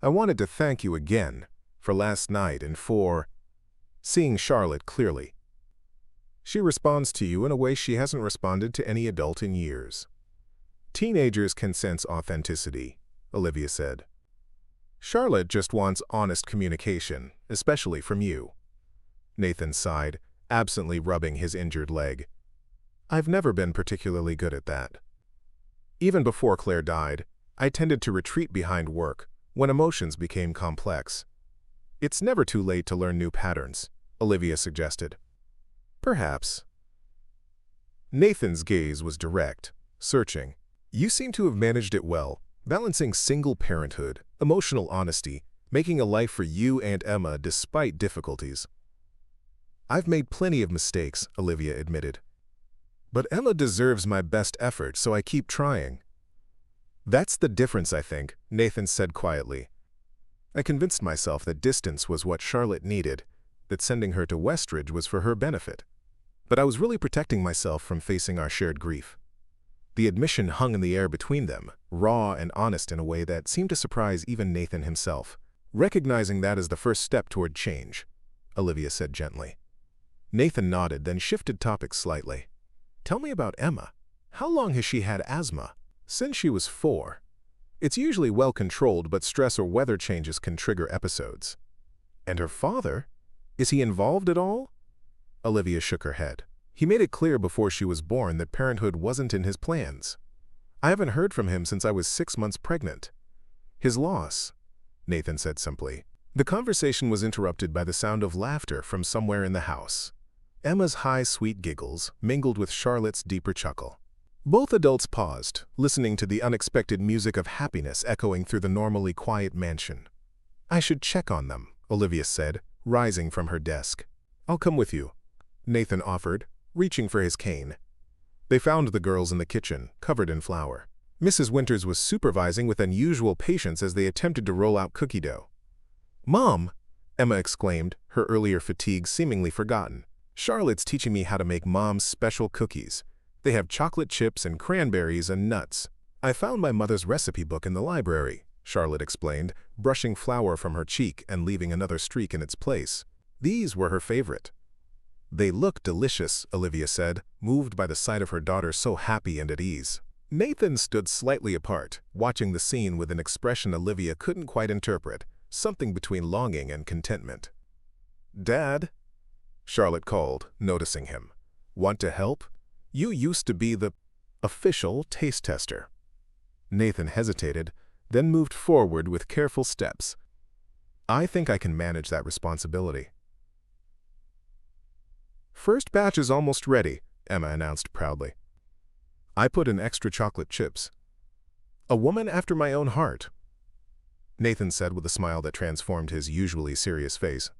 "I wanted to thank you again for last night and for seeing Charlotte clearly. She responds to you in a way she hasn't responded to any adult in years." "Teenagers can sense authenticity," Olivia said. "Charlotte just wants honest communication, especially from you." Nathan sighed, absently rubbing his injured leg. "I've never been particularly good at that. Even before Claire died, I tended to retreat behind work when emotions became complex." "It's never too late to learn new patterns," Olivia suggested. "Perhaps." Nathan's gaze was direct, searching. "You seem to have managed it well, balancing single parenthood, emotional honesty, making a life for you and Emma despite difficulties." "I've made plenty of mistakes," Olivia admitted. "But Emma deserves my best effort, so I keep trying." "That's the difference, I think," Nathan said quietly. "I convinced myself that distance was what Charlotte needed, that sending her to Westridge was for her benefit. But I was really protecting myself from facing our shared grief." The admission hung in the air between them, raw and honest in a way that seemed to surprise even Nathan himself. "Recognizing that is the first step toward change," Olivia said gently. Nathan nodded, then shifted topics slightly. "Tell me about Emma. How long has she had asthma?" "Since she was 4. It's usually well controlled, but stress or weather changes can trigger episodes." "And her father? Is he involved at all?" Olivia shook her head. "He made it clear before she was born that parenthood wasn't in his plans. I haven't heard from him since I was 6 months pregnant." "His loss," Nathan said simply. The conversation was interrupted by the sound of laughter from somewhere in the house. Emma's high, sweet giggles mingled with Charlotte's deeper chuckle. Both adults paused, listening to the unexpected music of happiness echoing through the normally quiet mansion. "I should check on them," Olivia said, rising from her desk. "I'll come with you," Nathan offered, reaching for his cane. They found the girls in the kitchen, covered in flour. Mrs. Winters was supervising with unusual patience as they attempted to roll out cookie dough. "Mom!" Emma exclaimed, her earlier fatigue seemingly forgotten. "Charlotte's teaching me how to make Mom's special cookies. They have chocolate chips and cranberries and nuts. I found my mother's recipe book in the library," Charlotte explained, brushing flour from her cheek and leaving another streak in its place. "These were her favorite." "They look delicious," Olivia said, moved by the sight of her daughter so happy and at ease. Nathan stood slightly apart, watching the scene with an expression Olivia couldn't quite interpret, something between longing and contentment. "Dad?" Charlotte called, noticing him. "Want to help? You used to be the official taste tester." Nathan hesitated, then moved forward with careful steps. "I think I can manage that responsibility." "First batch is almost ready," Emma announced proudly. "I put in extra chocolate chips." "A woman after my own heart," Nathan said with a smile that transformed his usually serious face.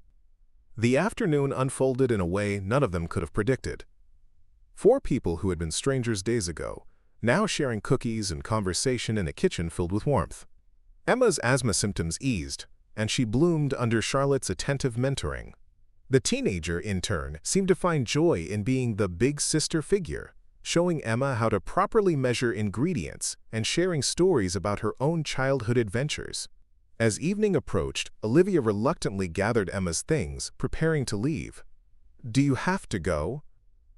The afternoon unfolded in a way none of them could have predicted. 4 people who had been strangers days ago, now sharing cookies and conversation in a kitchen filled with warmth. Emma's asthma symptoms eased, and she bloomed under Charlotte's attentive mentoring. The teenager, in turn, seemed to find joy in being the big sister figure, showing Emma how to properly measure ingredients and sharing stories about her own childhood adventures. As evening approached, Olivia reluctantly gathered Emma's things, preparing to leave. "Do you have to go?"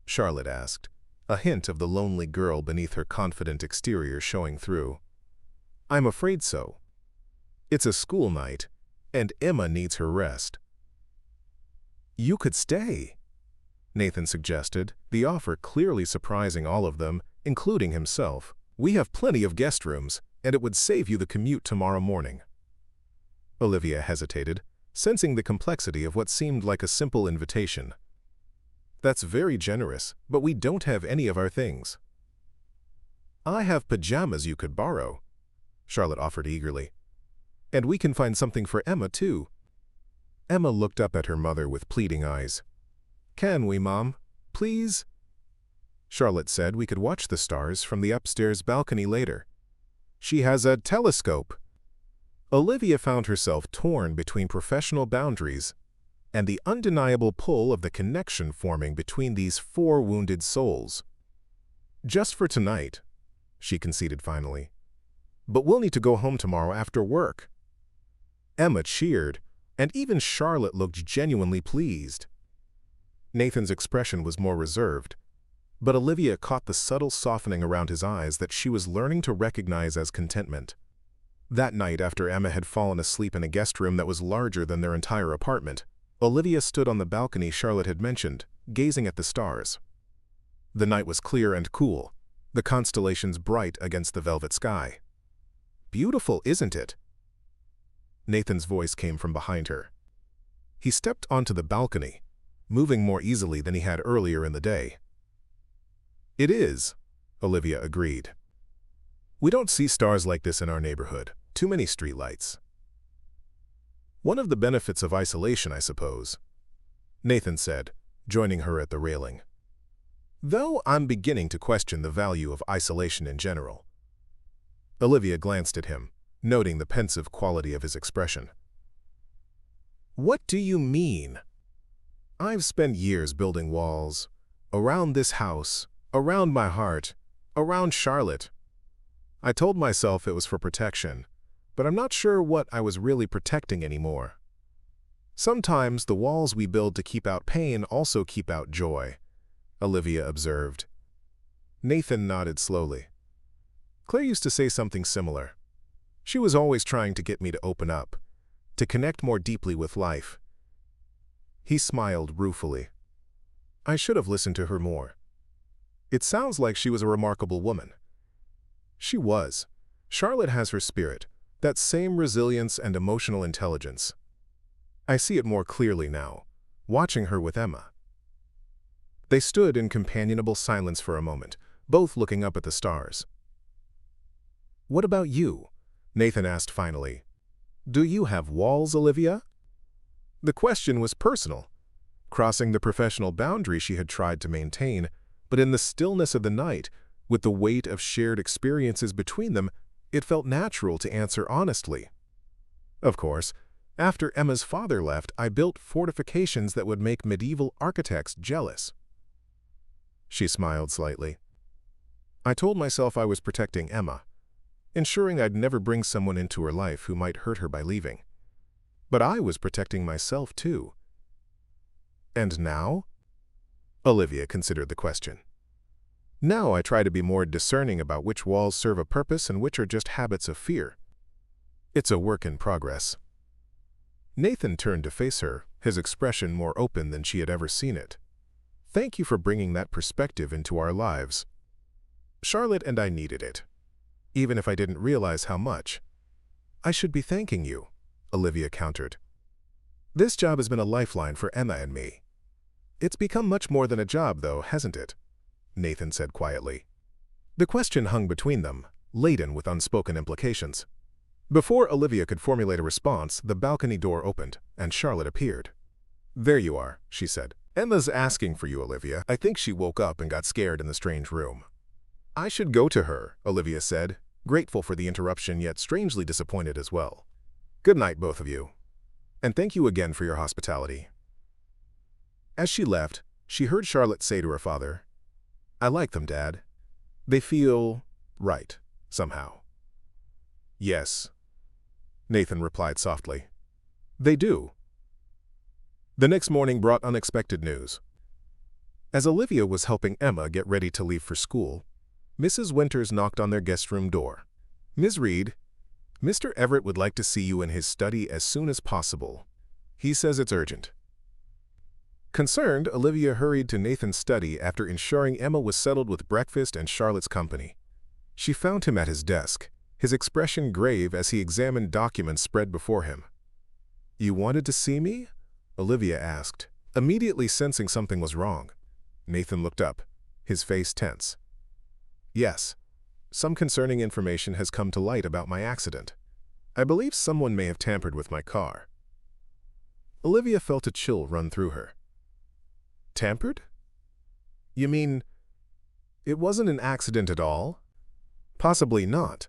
Charlotte asked, a hint of the lonely girl beneath her confident exterior showing through. "I'm afraid so. It's a school night, and Emma needs her rest. You could stay, Nathan suggested, the offer clearly surprising all of them, including himself. We have plenty of guest rooms, and it would save you the commute tomorrow morning. Olivia hesitated, sensing the complexity of what seemed like a simple invitation. That's very generous, but we don't have any of our things. I have pajamas you could borrow, Charlotte offered eagerly. And we can find something for Emma, too. Emma looked up at her mother with pleading eyes. Can we, Mom? Please? Charlotte said we could watch the stars from the upstairs balcony later. She has a telescope. Olivia found herself torn between professional boundaries and the undeniable pull of the connection forming between these four wounded souls. Just for tonight, she conceded finally. But we'll need to go home tomorrow after work. Emma cheered, and even Charlotte looked genuinely pleased. Nathan's expression was more reserved, but Olivia caught the subtle softening around his eyes that she was learning to recognize as contentment. That night, after Emma had fallen asleep in a guest room that was larger than their entire apartment, Olivia stood on the balcony Charlotte had mentioned, gazing at the stars. The night was clear and cool, the constellations bright against the velvet sky. Beautiful, isn't it? Nathan's voice came from behind her. He stepped onto the balcony, moving more easily than he had earlier in the day. It is, Olivia agreed. We don't see stars like this in our neighborhood. Too many streetlights. One of the benefits of isolation, I suppose, Nathan said, joining her at the railing. Though I'm beginning to question the value of isolation in general. Olivia glanced at him, noting the pensive quality of his expression. What do you mean? I've spent years building walls, around this house, around my heart, around Charlotte. I told myself it was for protection, but I'm not sure what I was really protecting anymore. Sometimes the walls we build to keep out pain also keep out joy, Olivia observed. Nathan nodded slowly. Claire used to say something similar. She was always trying to get me to open up, to connect more deeply with life. He smiled ruefully. I should have listened to her more. It sounds like she was a remarkable woman. She was. Charlotte has her spirit, that same resilience and emotional intelligence. I see it more clearly now, watching her with Emma. They stood in companionable silence for a moment, both looking up at the stars. What about you? Nathan asked finally. Do you have walls, Olivia? The question was personal, crossing the professional boundary she had tried to maintain, but in the stillness of the night, with the weight of shared experiences between them, it felt natural to answer honestly. Of course, after Emma's father left, I built fortifications that would make medieval architects jealous. She smiled slightly. I told myself I was protecting Emma, ensuring I'd never bring someone into her life who might hurt her by leaving. But I was protecting myself too. And now? Olivia considered the question. Now I try to be more discerning about which walls serve a purpose and which are just habits of fear. It's a work in progress. Nathan turned to face her, his expression more open than she had ever seen it. Thank you for bringing that perspective into our lives. Charlotte and I needed it, even if I didn't realize how much. I should be thanking you, Olivia countered. This job has been a lifeline for Emma and me. It's become much more than a job, though, hasn't it? Nathan said quietly. The question hung between them, laden with unspoken implications. Before Olivia could formulate a response, the balcony door opened, and Charlotte appeared. There you are, she said. Emma's asking for you, Olivia. I think she woke up and got scared in the strange room. I should go to her, Olivia said, grateful for the interruption yet strangely disappointed as well. Good night, both of you. And thank you again for your hospitality. As she left, she heard Charlotte say to her father, I like them, Dad. They feel right, somehow. Yes, Nathan replied softly. They do. The next morning brought unexpected news. As Olivia was helping Emma get ready to leave for school, Mrs. Winters knocked on their guest room door. Ms. Reed, Mr. Everett would like to see you in his study as soon as possible. He says it's urgent. Concerned, Olivia hurried to Nathan's study after ensuring Emma was settled with breakfast and Charlotte's company. She found him at his desk, his expression grave as he examined documents spread before him. "You wanted to see me?" Olivia asked, immediately sensing something was wrong. Nathan looked up, his face tense. "Yes. Some concerning information has come to light about my accident. I believe someone may have tampered with my car." Olivia felt a chill run through her. "Tampered? You mean it wasn't an accident at all?" "Possibly not,"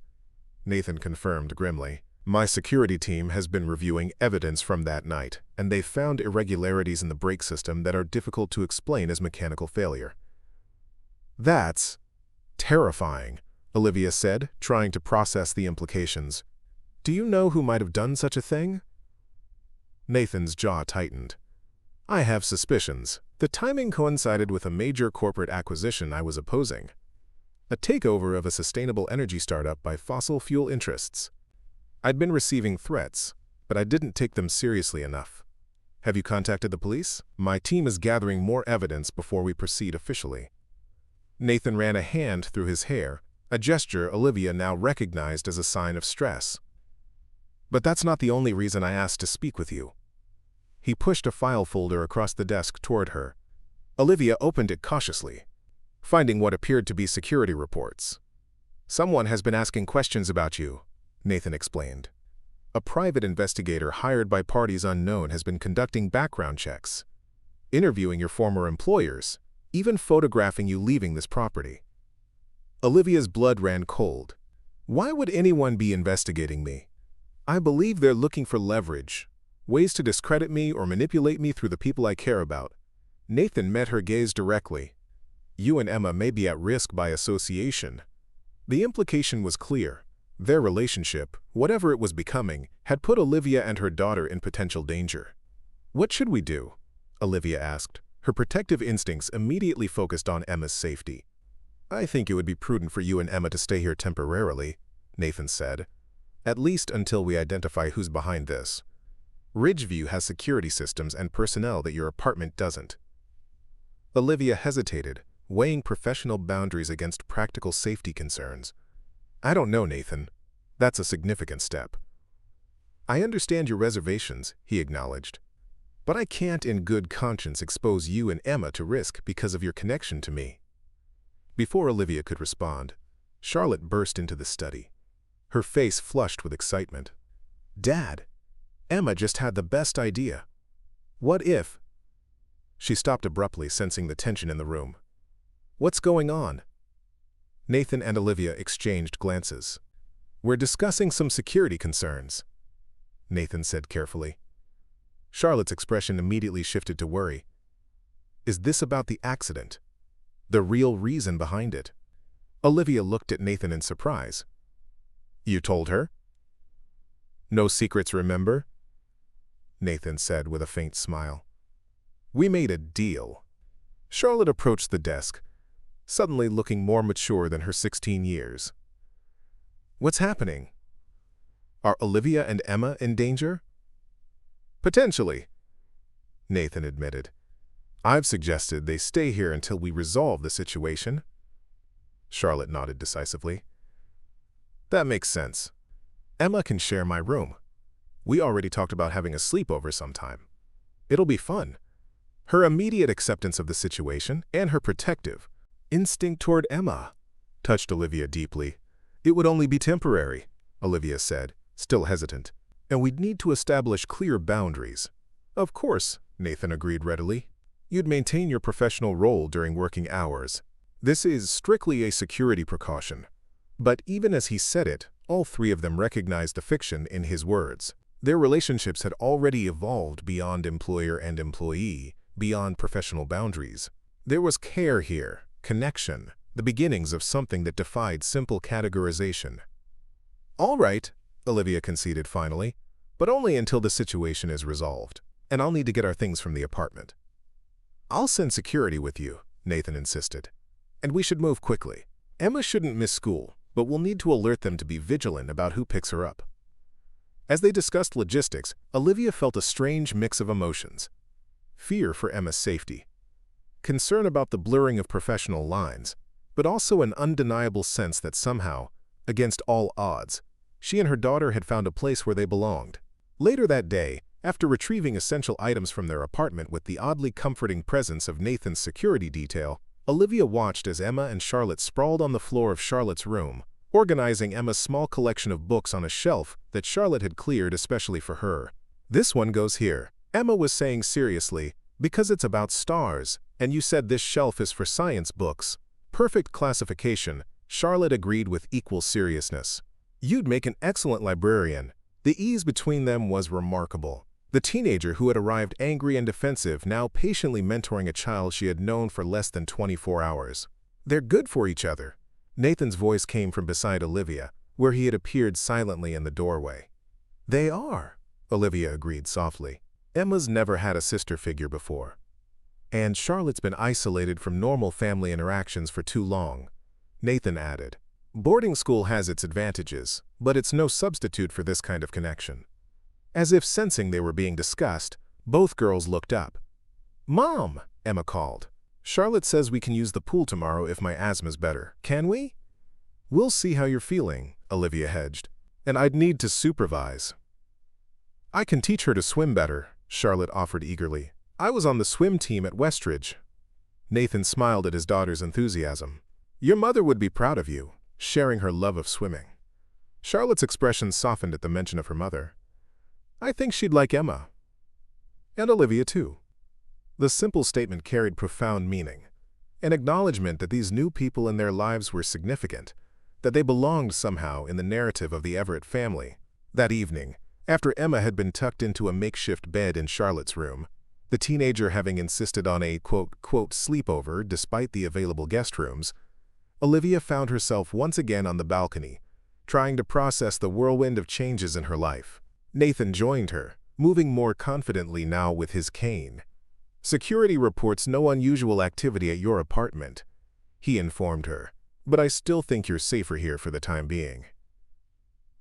Nathan confirmed grimly. "My security team has been reviewing evidence from that night, and they've found irregularities in the brake system that are difficult to explain as mechanical failure." "That's terrifying," Olivia said, trying to process the implications. "Do you know who might have done such a thing?" Nathan's jaw tightened. "I have suspicions. The timing coincided with a major corporate acquisition I was opposing. A takeover of a sustainable energy startup by fossil fuel interests. I'd been receiving threats, but I didn't take them seriously enough. Have you contacted the police? My team is gathering more evidence before we proceed officially." Nathan ran a hand through his hair, a gesture Olivia now recognized as a sign of stress. "But that's not the only reason I asked to speak with you." He pushed a file folder across the desk toward her. Olivia opened it cautiously, finding what appeared to be security reports. "Someone has been asking questions about you," Nathan explained. "A private investigator hired by parties unknown has been conducting background checks, interviewing your former employers, even photographing you leaving this property." Olivia's blood ran cold. "Why would anyone be investigating me? I believe they're looking for leverage, ways to discredit me or manipulate me through the people I care about." Nathan met her gaze directly. "You and Emma may be at risk by association." The implication was clear. Their relationship, whatever it was becoming, had put Olivia and her daughter in potential danger. "What should we do?" Olivia asked, her protective instincts immediately focused on Emma's safety. "I think it would be prudent for you and Emma to stay here temporarily," Nathan said. "At least until we identify who's behind this. Ridgeview has security systems and personnel that your apartment doesn't." Olivia hesitated, weighing professional boundaries against practical safety concerns. "I don't know, Nathan. That's a significant step." "I understand your reservations," he acknowledged. "But I can't in good conscience expose you and Emma to risk because of your connection to me." Before Olivia could respond, Charlotte burst into the study. Her face flushed with excitement. "Dad, Emma just had the best idea. What if—" She stopped abruptly, sensing the tension in the room. "What's going on?" Nathan and Olivia exchanged glances. "We're discussing some security concerns," Nathan said carefully. Charlotte's expression immediately shifted to worry. "Is this about the accident? The real reason behind it?" Olivia looked at Nathan in surprise. "You told her?" "No secrets, remember?" Nathan said with a faint smile. "We made a deal." Charlotte approached the desk, suddenly looking more mature than her 16 years. "What's happening? Are Olivia and Emma in danger?" "Potentially," Nathan admitted. "I've suggested they stay here until we resolve the situation." Charlotte nodded decisively. "That makes sense. Emma can share my room. We already talked about having a sleepover sometime. It'll be fun." Her immediate acceptance of the situation and her protective instinct toward Emma touched Olivia deeply. "It would only be temporary," Olivia said, still hesitant, "and we'd need to establish clear boundaries." "Of course," Nathan agreed readily. "You'd maintain your professional role during working hours. This is strictly a security precaution." But even as he said it, all three of them recognized the fiction in his words. Their relationships had already evolved beyond employer and employee, beyond professional boundaries. There was care here, connection, the beginnings of something that defied simple categorization. "All right," Olivia conceded finally, "but only until the situation is resolved, and I'll need to get our things from the apartment." "I'll send security with you," Nathan insisted. "And we should move quickly. Emma shouldn't miss school, but we'll need to alert them to be vigilant about who picks her up." As they discussed logistics, Olivia felt a strange mix of emotions. Fear for Emma's safety, concern about the blurring of professional lines, but also an undeniable sense that somehow, against all odds, she and her daughter had found a place where they belonged. Later that day, after retrieving essential items from their apartment with the oddly comforting presence of Nathan's security detail, Olivia watched as Emma and Charlotte sprawled on the floor of Charlotte's room, organizing Emma's small collection of books on a shelf that Charlotte had cleared especially for her. "This one goes here," Emma was saying seriously, "because it's about stars, and you said this shelf is for science books." "Perfect classification," Charlotte agreed with equal seriousness. "You'd make an excellent librarian." The ease between them was remarkable. The teenager who had arrived angry and defensive now patiently mentoring a child she had known for less than 24 hours. "They're good for each other." Nathan's voice came from beside Olivia, where he had appeared silently in the doorway. "They are," Olivia agreed softly. "Emma's never had a sister figure before. And Charlotte's been isolated from normal family interactions for too long," Nathan added. "Boarding school has its advantages, but it's no substitute for this kind of connection." As if sensing they were being discussed, both girls looked up. "Mom," Emma called. "Charlotte says we can use the pool tomorrow if my asthma's better. Can we?" "We'll see how you're feeling," Olivia hedged. "And I'd need to supervise." "I can teach her to swim better," Charlotte offered eagerly. "I was on the swim team at Westridge." Nathan smiled at his daughter's enthusiasm. "Your mother would be proud of you, sharing her love of swimming." Charlotte's expression softened at the mention of her mother. "I think she'd like Emma. And Olivia, too." The simple statement carried profound meaning, an acknowledgement that these new people in their lives were significant, that they belonged somehow in the narrative of the Everett family. That evening, after Emma had been tucked into a makeshift bed in Charlotte's room, the teenager having insisted on a quote-quote sleepover despite the available guest rooms, Olivia found herself once again on the balcony, trying to process the whirlwind of changes in her life. Nathan joined her, moving more confidently now with his cane. "Security reports no unusual activity at your apartment," he informed her, "but I still think you're safer here for the time being."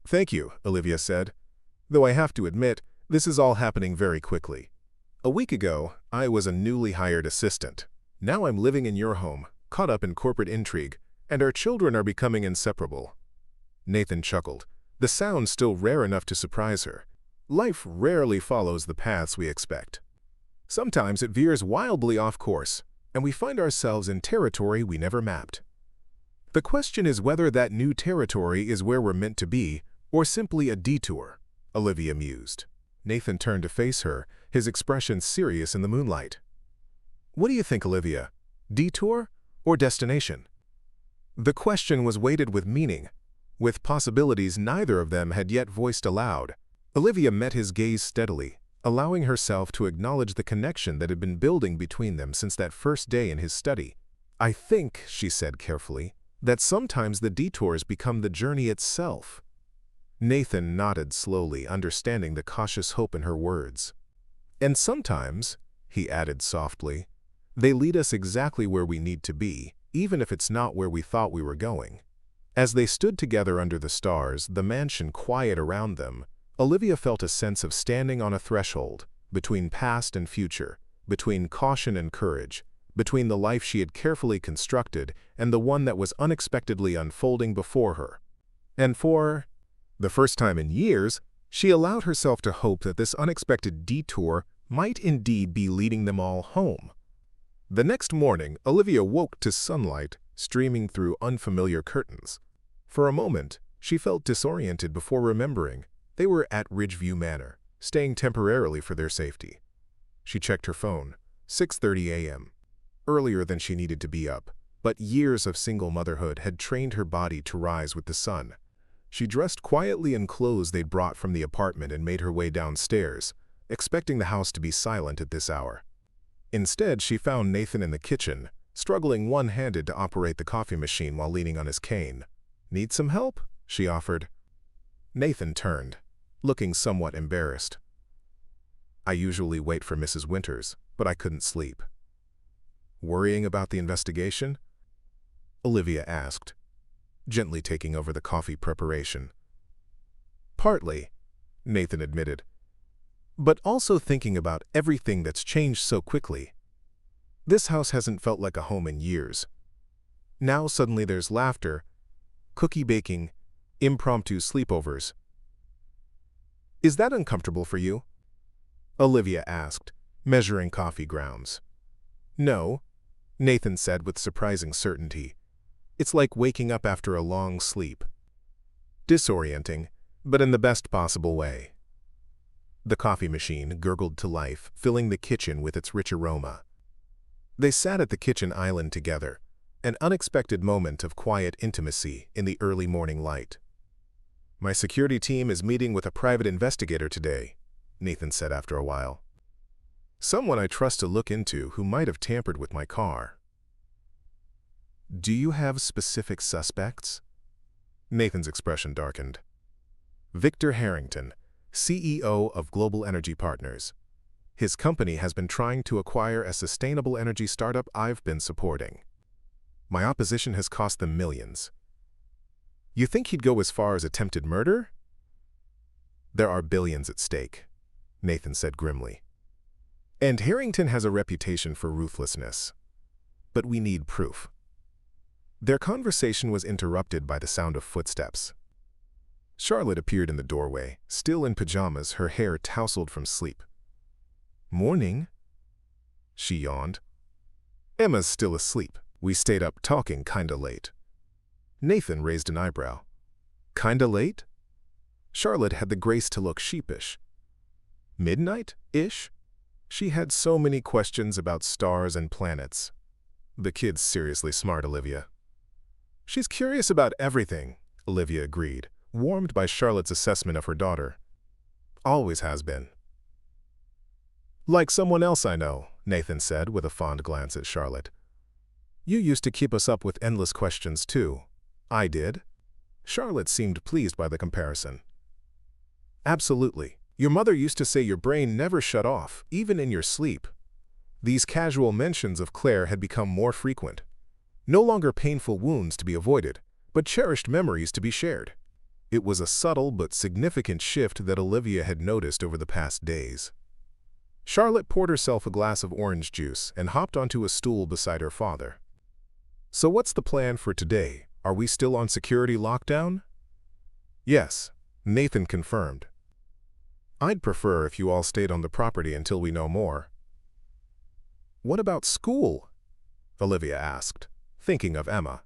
"Thank you," Olivia said, "though I have to admit, this is all happening very quickly. A week ago, I was a newly hired assistant. Now I'm living in your home, caught up in corporate intrigue, and our children are becoming inseparable." Nathan chuckled, the sound still rare enough to surprise her. Life rarely follows the paths we expect. Sometimes it veers wildly off course, and we find ourselves in territory we never mapped. The question is whether that new territory is where we're meant to be, or simply a detour, Olivia mused. Nathan turned to face her, his expression serious in the moonlight. "What do you think, Olivia? Detour or destination?" The question was weighted with meaning, with possibilities neither of them had yet voiced aloud. Olivia met his gaze steadily, allowing herself to acknowledge the connection that had been building between them since that first day in his study. "I think," she said carefully, "that sometimes the detours become the journey itself." Nathan nodded slowly, understanding the cautious hope in her words. "And sometimes," he added softly, "they lead us exactly where we need to be, even if it's not where we thought we were going." As they stood together under the stars, the mansion quiet around them, Olivia felt a sense of standing on a threshold, between past and future, between caution and courage, between the life she had carefully constructed and the one that was unexpectedly unfolding before her. And for the first time in years, she allowed herself to hope that this unexpected detour might indeed be leading them all home. The next morning, Olivia woke to sunlight streaming through unfamiliar curtains. For a moment, she felt disoriented before remembering they were at Ridgeview Manor, staying temporarily for their safety. She checked her phone, 6:30 a.m. Earlier than she needed to be up, but years of single motherhood had trained her body to rise with the sun. She dressed quietly in clothes they'd brought from the apartment and made her way downstairs, expecting the house to be silent at this hour. Instead, she found Nathan in the kitchen, struggling one-handed to operate the coffee machine while leaning on his cane. "Need some help?" she offered. Nathan turned, looking somewhat embarrassed. "I usually wait for Mrs. Winters, but I couldn't sleep." "Worrying about the investigation?" Olivia asked, gently taking over the coffee preparation. "Partly," Nathan admitted. But also thinking about everything that's changed so quickly. This house hasn't felt like a home in years. Now suddenly there's laughter, cookie baking, impromptu sleepovers. Is that uncomfortable for you? Olivia asked, measuring coffee grounds. No, Nathan said with surprising certainty. It's like waking up after a long sleep. Disorienting, but in the best possible way. The coffee machine gurgled to life, filling the kitchen with its rich aroma. They sat at the kitchen island together, an unexpected moment of quiet intimacy in the early morning light. My security team is meeting with a private investigator today, Nathan said after a while. Someone I trust to look into who might have tampered with my car. Do you have specific suspects? Nathan's expression darkened. Victor Harrington, CEO of Global Energy Partners. His company has been trying to acquire a sustainable energy startup I've been supporting. My opposition has cost them millions. You think he'd go as far as attempted murder? There are billions at stake, Nathan said grimly. And Harrington has a reputation for ruthlessness. But we need proof. Their conversation was interrupted by the sound of footsteps. Charlotte appeared in the doorway, still in pajamas, her hair tousled from sleep. Morning, she yawned. Emma's still asleep. We stayed up talking kinda late. Nathan raised an eyebrow. Kinda late? Charlotte had the grace to look sheepish. Midnight-ish? She had so many questions about stars and planets. The kid's seriously smart, Olivia. She's curious about everything, Olivia agreed, warmed by Charlotte's assessment of her daughter. Always has been. Like someone else I know, Nathan said with a fond glance at Charlotte. You used to keep us up with endless questions too. I did. Charlotte seemed pleased by the comparison. Absolutely. Your mother used to say your brain never shut off, even in your sleep. These casual mentions of Claire had become more frequent. No longer painful wounds to be avoided, but cherished memories to be shared. It was a subtle but significant shift that Olivia had noticed over the past days. Charlotte poured herself a glass of orange juice and hopped onto a stool beside her father. So what's the plan for today? Are we still on security lockdown? Yes, Nathan confirmed. I'd prefer if you all stayed on the property until we know more. What about school? Olivia asked, thinking of Emma.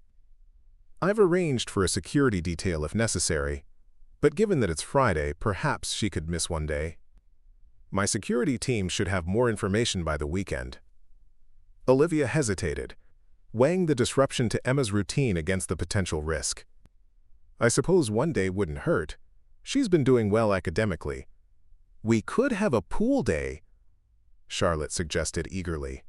I've arranged for a security detail if necessary, but given that it's Friday, perhaps she could miss one day. My security team should have more information by the weekend. Olivia hesitated, weighing the disruption to Emma's routine against the potential risk. I suppose one day wouldn't hurt. She's been doing well academically. We could have a pool day, Charlotte suggested eagerly.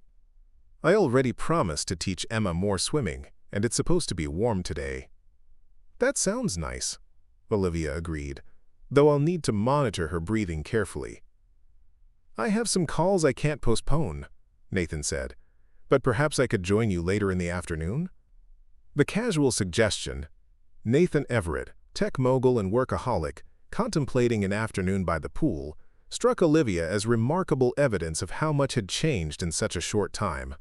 I already promised to teach Emma more swimming, and it's supposed to be warm today. That sounds nice, Olivia agreed, though I'll need to monitor her breathing carefully. I have some calls I can't postpone, Nathan said, but perhaps I could join you later in the afternoon? The casual suggestion, Nathan Everett, tech mogul and workaholic, contemplating an afternoon by the pool, struck Olivia as remarkable evidence of how much had changed in such a short time.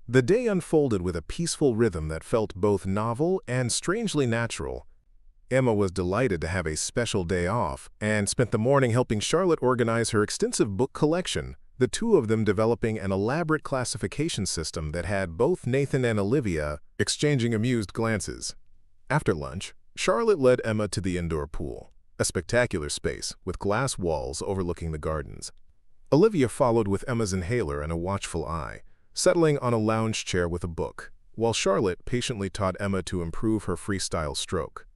The day unfolded with a peaceful rhythm that felt both novel and strangely natural. Emma was delighted to have a special day off and spent the morning helping Charlotte organize her extensive book collection, the two of them developing an elaborate classification system that had both Nathan and Olivia exchanging amused glances. After lunch, Charlotte led Emma to the indoor pool, a spectacular space with glass walls overlooking the gardens. Olivia followed with Emma's inhaler and a watchful eye, settling on a lounge chair with a book, while Charlotte patiently taught Emma to improve her freestyle stroke.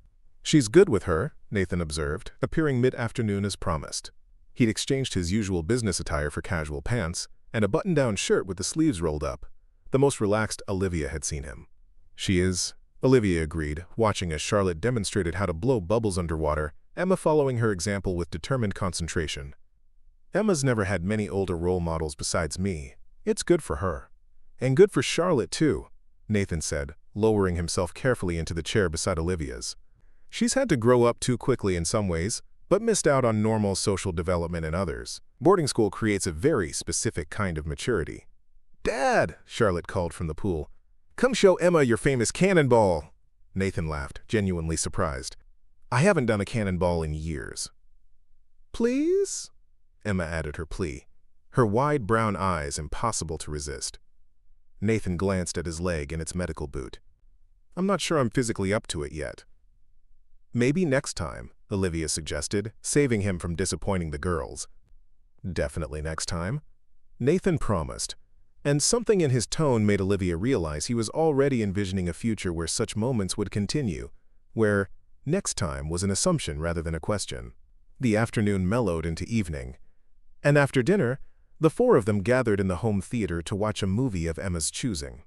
She's good with her, Nathan observed, appearing mid-afternoon as promised. He'd exchanged his usual business attire for casual pants and a button-down shirt with the sleeves rolled up, the most relaxed Olivia had seen him. She is, Olivia agreed, watching as Charlotte demonstrated how to blow bubbles underwater, Emma following her example with determined concentration. Emma's never had many older role models besides me. It's good for her. And good for Charlotte, too, Nathan said, lowering himself carefully into the chair beside Olivia's. She's had to grow up too quickly in some ways, but missed out on normal social development in others. Boarding school creates a very specific kind of maturity. "Dad," Charlotte called from the pool. "Come show Emma your famous cannonball." Nathan laughed, genuinely surprised. "I haven't done a cannonball in years." "Please?" Emma added her plea, her wide brown eyes impossible to resist. Nathan glanced at his leg and its medical boot. "I'm not sure I'm physically up to it yet." "Maybe next time," Olivia suggested, saving him from disappointing the girls. "Definitely next time," Nathan promised, and something in his tone made Olivia realize he was already envisioning a future where such moments would continue, where next time was an assumption rather than a question. The afternoon mellowed into evening, and after dinner, the four of them gathered in the home theater to watch a movie of Emma's choosing.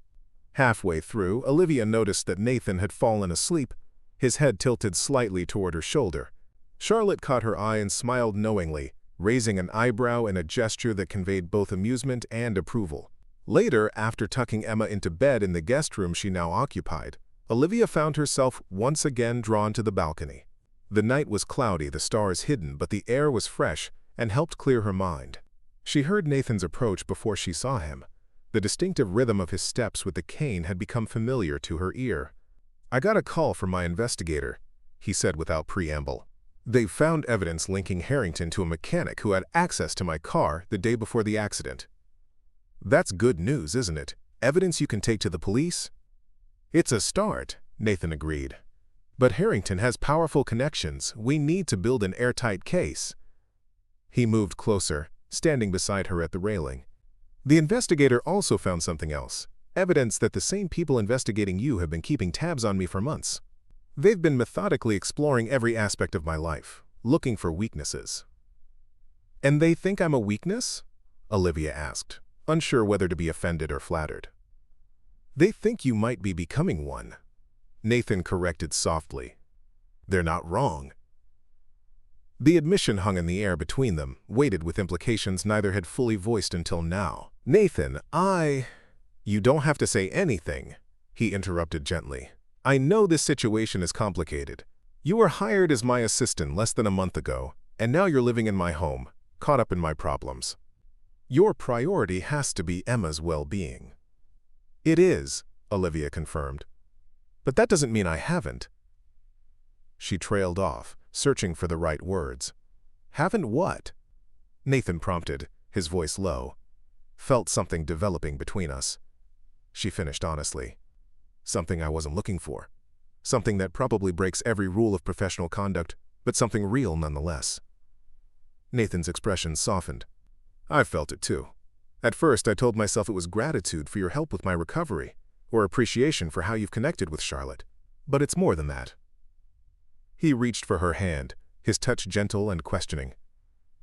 Halfway through, Olivia noticed that Nathan had fallen asleep, his head tilted slightly toward her shoulder. Charlotte caught her eye and smiled knowingly, raising an eyebrow in a gesture that conveyed both amusement and approval. Later, after tucking Emma into bed in the guest room she now occupied, Olivia found herself once again drawn to the balcony. The night was cloudy, the stars hidden, but the air was fresh and helped clear her mind. She heard Nathan's approach before she saw him. The distinctive rhythm of his steps with the cane had become familiar to her ear. "I got a call from my investigator," he said without preamble. "They've found evidence linking Harrington to a mechanic who had access to my car the day before the accident." "That's good news, isn't it? Evidence you can take to the police?" "It's a start," Nathan agreed. "But Harrington has powerful connections. We need to build an airtight case." He moved closer, standing beside her at the railing. "The investigator also found something else, evidence that the same people investigating you have been keeping tabs on me for months. They've been methodically exploring every aspect of my life, looking for weaknesses." "And they think I'm a weakness?" Olivia asked, unsure whether to be offended or flattered. "They think you might be becoming one," Nathan corrected softly. "They're not wrong." The admission hung in the air between them, weighted with implications neither had fully voiced until now. "Nathan, You don't have to say anything," he interrupted gently. "I know this situation is complicated. You were hired as my assistant less than a month ago, and now you're living in my home, caught up in my problems. Your priority has to be Emma's well-being." "It is," Olivia confirmed. "But that doesn't mean I haven't." She trailed off, searching for the right words. "Haven't what?" Nathan prompted, his voice low. "Felt something developing between us," she finished honestly. "Something I wasn't looking for. Something that probably breaks every rule of professional conduct, but something real nonetheless." Nathan's expression softened. "I felt it too. At first, I told myself it was gratitude for your help with my recovery, or appreciation for how you've connected with Charlotte. But it's more than that." He reached for her hand, his touch gentle and questioning.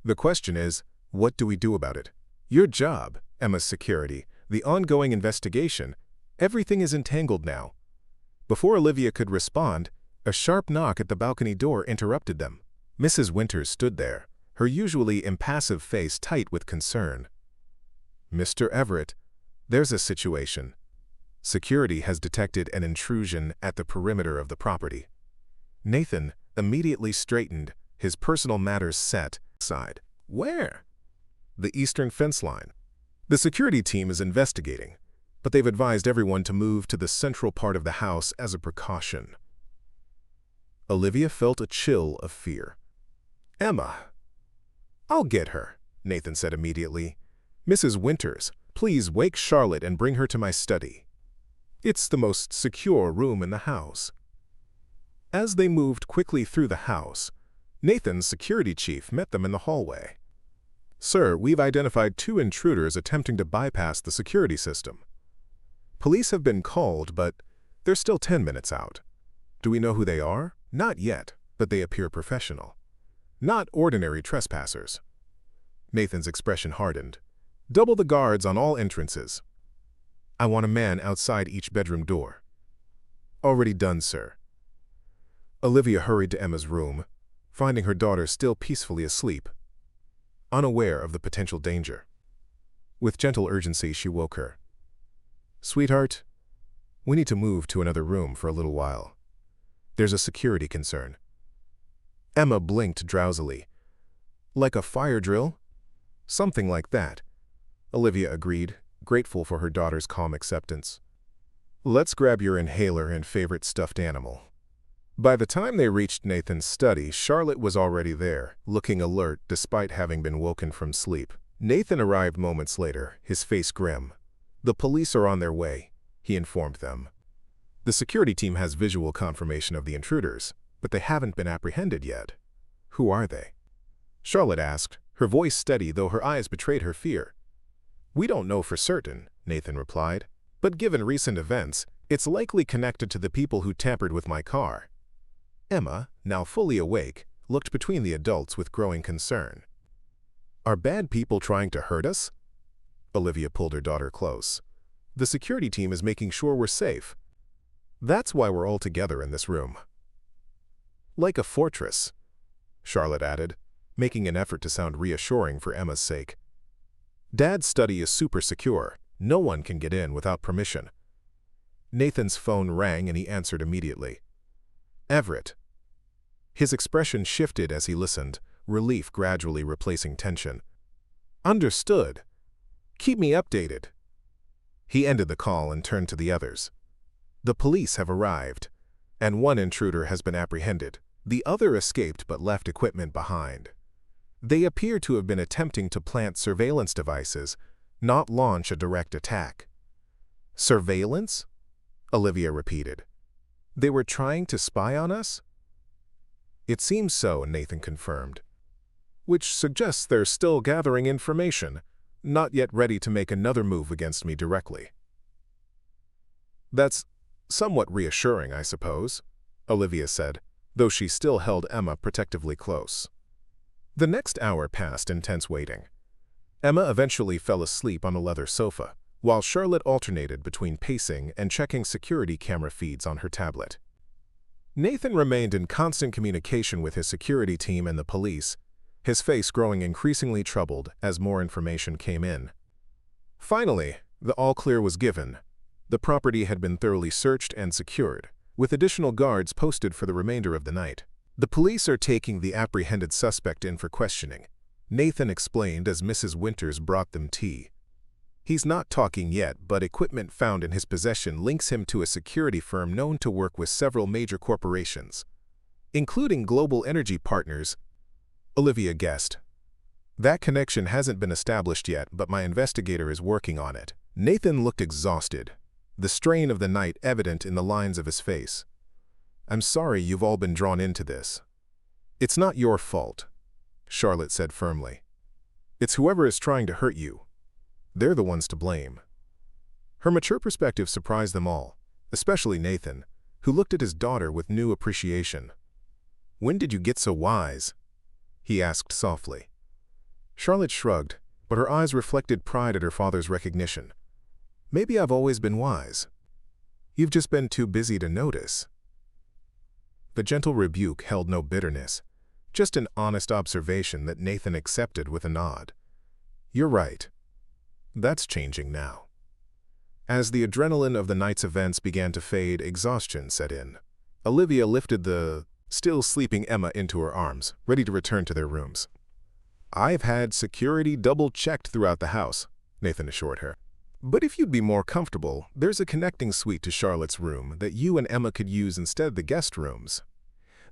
"The question is, what do we do about it? Your job, Emma's security, the ongoing investigation, everything is entangled now." Before Olivia could respond, a sharp knock at the balcony door interrupted them. Mrs. Winters stood there, her usually impassive face tight with concern. "Mr. Everett, there's a situation. Security has detected an intrusion at the perimeter of the property." Nathan immediately straightened, his personal matters set aside. "Where?" "The eastern fence line. The security team is investigating, but they've advised everyone to move to the central part of the house as a precaution." Olivia felt a chill of fear. "Emma." "I'll get her," Nathan said immediately. "Mrs. Winters, please wake Charlotte and bring her to my study. It's the most secure room in the house." As they moved quickly through the house, Nathan's security chief met them in the hallway. "Sir, we've identified 2 intruders attempting to bypass the security system. Police have been called, but they're still 10 minutes out. Do we know who they are? Not yet, but they appear professional. Not ordinary trespassers." Nathan's expression hardened. "Double the guards on all entrances. I want a man outside each bedroom door." "Already done, sir." Olivia hurried to Emma's room, finding her daughter still peacefully asleep, unaware of the potential danger. With gentle urgency, she woke her. "Sweetheart, we need to move to another room for a little while. There's a security concern." Emma blinked drowsily. Like a fire drill? Something like that. Olivia agreed, grateful for her daughter's calm acceptance. Let's grab your inhaler and favorite stuffed animal. By the time they reached Nathan's study, Charlotte was already there, looking alert despite having been woken from sleep. Nathan arrived moments later, his face grim. The police are on their way, he informed them. The security team has visual confirmation of the intruders, but they haven't been apprehended yet. Who are they? Charlotte asked, her voice steady though her eyes betrayed her fear. We don't know for certain, Nathan replied, but given recent events, it's likely connected to the people who tampered with my car. Emma, now fully awake, looked between the adults with growing concern. Are bad people trying to hurt us? Olivia pulled her daughter close. The security team is making sure we're safe. That's why we're all together in this room. Like a fortress, Charlotte added, making an effort to sound reassuring for Emma's sake. Dad's study is super secure. No one can get in without permission. Nathan's phone rang and he answered immediately. Everett. His expression shifted as he listened, relief gradually replacing tension. Understood. Keep me updated. He ended the call and turned to the others. The police have arrived, and one intruder has been apprehended. The other escaped but left equipment behind. They appear to have been attempting to plant surveillance devices, not launch a direct attack. Surveillance? Olivia repeated. They were trying to spy on us? It seems so, Nathan confirmed. Which suggests they're still gathering information, not yet ready to make another move against me directly. That's somewhat reassuring, I suppose, Olivia said, though she still held Emma protectively close. The next hour passed in tense waiting. Emma eventually fell asleep on a leather sofa, while Charlotte alternated between pacing and checking security camera feeds on her tablet. Nathan remained in constant communication with his security team and the police, his face growing increasingly troubled as more information came in. Finally, the all-clear was given. The property had been thoroughly searched and secured, with additional guards posted for the remainder of the night. The police are taking the apprehended suspect in for questioning, Nathan explained as Mrs. Winters brought them tea. He's not talking yet, but equipment found in his possession links him to a security firm known to work with several major corporations, including Global Energy Partners, Olivia guessed. That connection hasn't been established yet, but my investigator is working on it. Nathan looked exhausted, the strain of the night evident in the lines of his face. I'm sorry you've all been drawn into this. It's not your fault, Charlotte said firmly. It's whoever is trying to hurt you. They're the ones to blame. Her mature perspective surprised them all, especially Nathan, who looked at his daughter with new appreciation. When did you get so wise? He asked softly. Charlotte shrugged, but her eyes reflected pride at her father's recognition. Maybe I've always been wise. You've just been too busy to notice. The gentle rebuke held no bitterness, just an honest observation that Nathan accepted with a nod. You're right. That's changing now. As the adrenaline of the night's events began to fade, exhaustion set in. Olivia lifted the still sleeping Emma into her arms, ready to return to their rooms. I've had security double-checked throughout the house, Nathan assured her. But if you'd be more comfortable, there's a connecting suite to Charlotte's room that you and Emma could use instead of the guest rooms.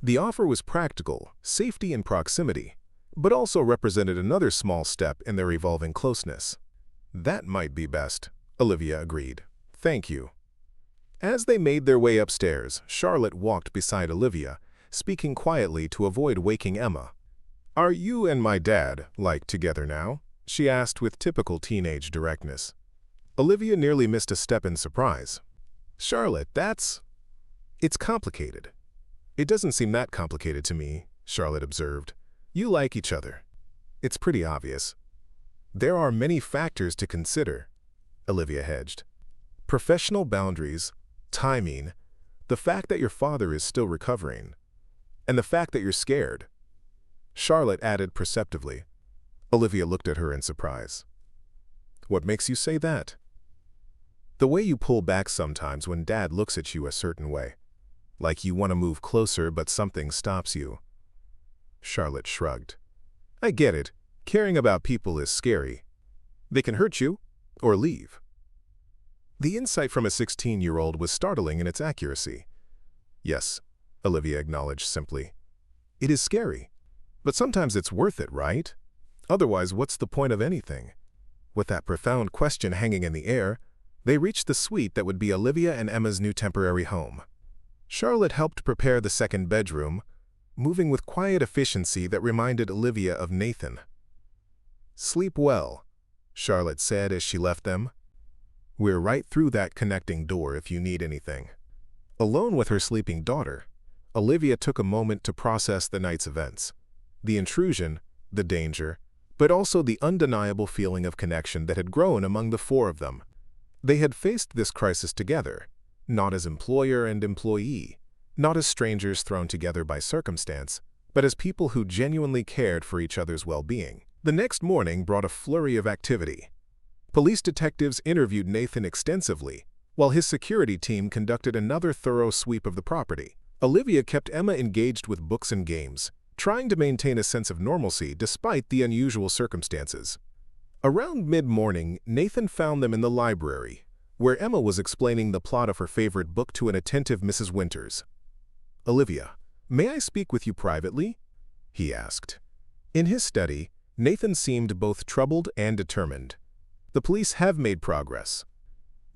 The offer was practical, safety and proximity, but also represented another small step in their evolving closeness. That might be best, Olivia agreed. Thank you. As they made their way upstairs, Charlotte walked beside Olivia, speaking quietly to avoid waking Emma. Are you and my dad, like, together now? She asked with typical teenage directness. Olivia nearly missed a step in surprise. Charlotte, it's complicated. It doesn't seem that complicated to me, Charlotte observed. You like each other. It's pretty obvious. There are many factors to consider, Olivia hedged. Professional boundaries, timing, the fact that your father is still recovering, and the fact that you're scared. Charlotte added perceptively. Olivia looked at her in surprise. What makes you say that? The way you pull back sometimes when Dad looks at you a certain way. Like you want to move closer but something stops you. Charlotte shrugged. I get it. Caring about people is scary. They can hurt you or leave. The insight from a 16-year-old was startling in its accuracy. Yes, Olivia acknowledged simply. It is scary. But sometimes it's worth it, right? Otherwise, what's the point of anything? With that profound question hanging in the air, they reached the suite that would be Olivia and Emma's new temporary home. Charlotte helped prepare the second bedroom, moving with quiet efficiency that reminded Olivia of Nathan. Sleep well, Charlotte said as she left them. We're right through that connecting door if you need anything. Alone with her sleeping daughter, Olivia took a moment to process the night's events. The intrusion, the danger, but also the undeniable feeling of connection that had grown among the four of them. They had faced this crisis together, not as employer and employee, not as strangers thrown together by circumstance, but as people who genuinely cared for each other's well-being. The next morning brought a flurry of activity. Police detectives interviewed Nathan extensively, while his security team conducted another thorough sweep of the property. Olivia kept Emma engaged with books and games, trying to maintain a sense of normalcy despite the unusual circumstances. Around mid-morning, Nathan found them in the library, where Emma was explaining the plot of her favorite book to an attentive Mrs. Winters. Olivia, may I speak with you privately? He asked. In his study, Nathan seemed both troubled and determined. The police have made progress.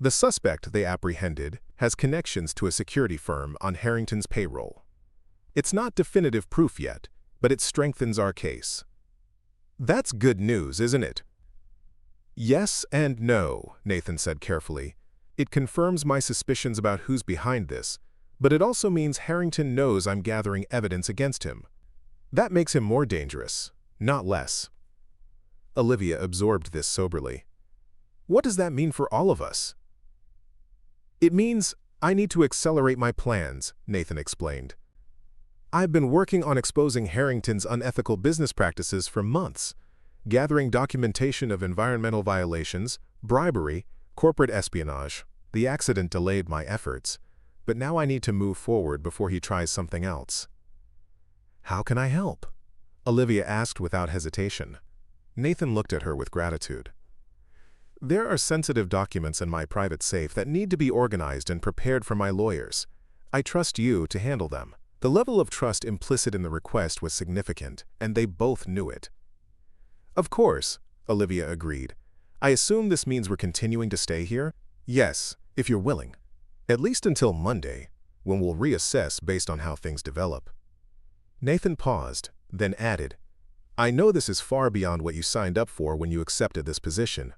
The suspect they apprehended has connections to a security firm on Harrington's payroll. It's not definitive proof yet, but it strengthens our case. That's good news, isn't it? Yes and no, Nathan said carefully. It confirms my suspicions about who's behind this, but it also means Harrington knows I'm gathering evidence against him. That makes him more dangerous, not less. Olivia absorbed this soberly. What does that mean for all of us? It means I need to accelerate my plans, Nathan explained. I've been working on exposing Harrington's unethical business practices for months, gathering documentation of environmental violations, bribery, corporate espionage. The accident delayed my efforts, but now I need to move forward before he tries something else. How can I help? Olivia asked without hesitation. Nathan looked at her with gratitude. There are sensitive documents in my private safe that need to be organized and prepared for my lawyers. I trust you to handle them. The level of trust implicit in the request was significant, and they both knew it. Of course, Olivia agreed. I assume this means we're continuing to stay here? Yes, if you're willing. At least until Monday, when we'll reassess based on how things develop. Nathan paused, then added, I know this is far beyond what you signed up for when you accepted this position.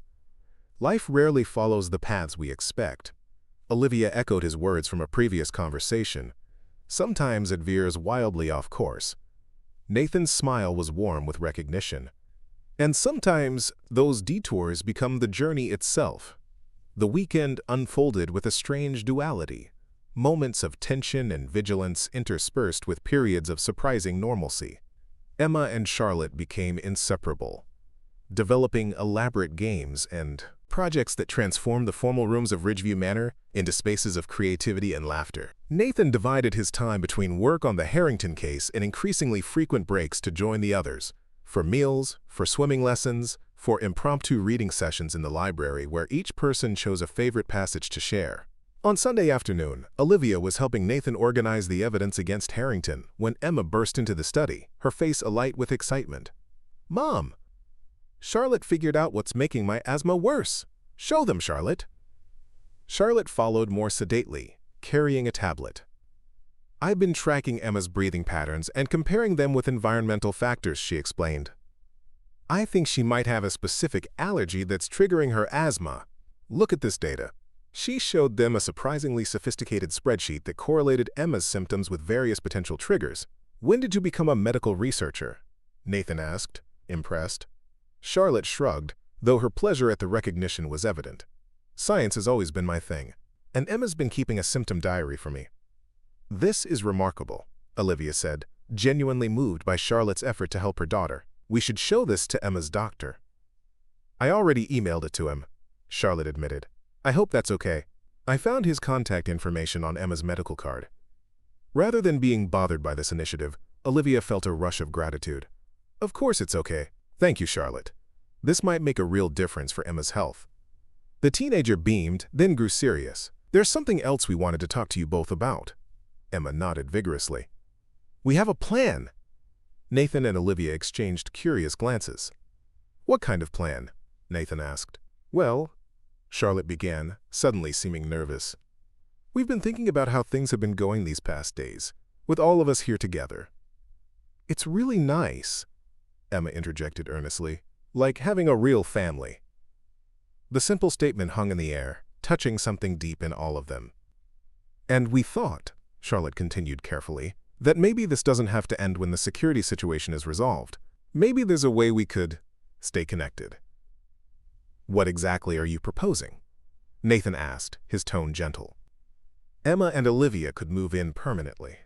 Life rarely follows the paths we expect. Olivia echoed his words from a previous conversation. Sometimes it veers wildly off course. Nathan's smile was warm with recognition. And sometimes those detours become the journey itself. The weekend unfolded with a strange duality, moments of tension and vigilance interspersed with periods of surprising normalcy. Emma and Charlotte became inseparable, developing elaborate games and projects that transformed the formal rooms of Ridgeview Manor into spaces of creativity and laughter. Nathan divided his time between work on the Harrington case and increasingly frequent breaks to join the others, for meals, for swimming lessons, for impromptu reading sessions in the library where each person chose a favorite passage to share. On Sunday afternoon, Olivia was helping Nathan organize the evidence against Harrington when Emma burst into the study, her face alight with excitement. Mom! Charlotte figured out what's making my asthma worse. Show them, Charlotte. Charlotte followed more sedately, carrying a tablet. I've been tracking Emma's breathing patterns and comparing them with environmental factors, she explained. I think she might have a specific allergy that's triggering her asthma. Look at this data. She showed them a surprisingly sophisticated spreadsheet that correlated Emma's symptoms with various potential triggers. When did you become a medical researcher? Nathan asked, impressed. Charlotte shrugged, though her pleasure at the recognition was evident. Science has always been my thing, and Emma's been keeping a symptom diary for me. This is remarkable, Olivia said, genuinely moved by Charlotte's effort to help her daughter. We should show this to Emma's doctor. I already emailed it to him, Charlotte admitted. I hope that's okay. I found his contact information on Emma's medical card. Rather than being bothered by this initiative, Olivia felt a rush of gratitude. Of course it's okay. Thank you, Charlotte. This might make a real difference for Emma's health. The teenager beamed, then grew serious. There's something else we wanted to talk to you both about. Emma nodded vigorously. We have a plan. Nathan and Olivia exchanged curious glances. What kind of plan? Nathan asked. Well, Charlotte began, suddenly seeming nervous. We've been thinking about how things have been going these past days, with all of us here together. It's really nice, Emma interjected earnestly, like having a real family. The simple statement hung in the air, touching something deep in all of them. And we thought, Charlotte continued carefully, that maybe this doesn't have to end when the security situation is resolved. Maybe there's a way we could stay connected. What exactly are you proposing? Nathan asked, his tone gentle. Emma and Olivia could move in permanently.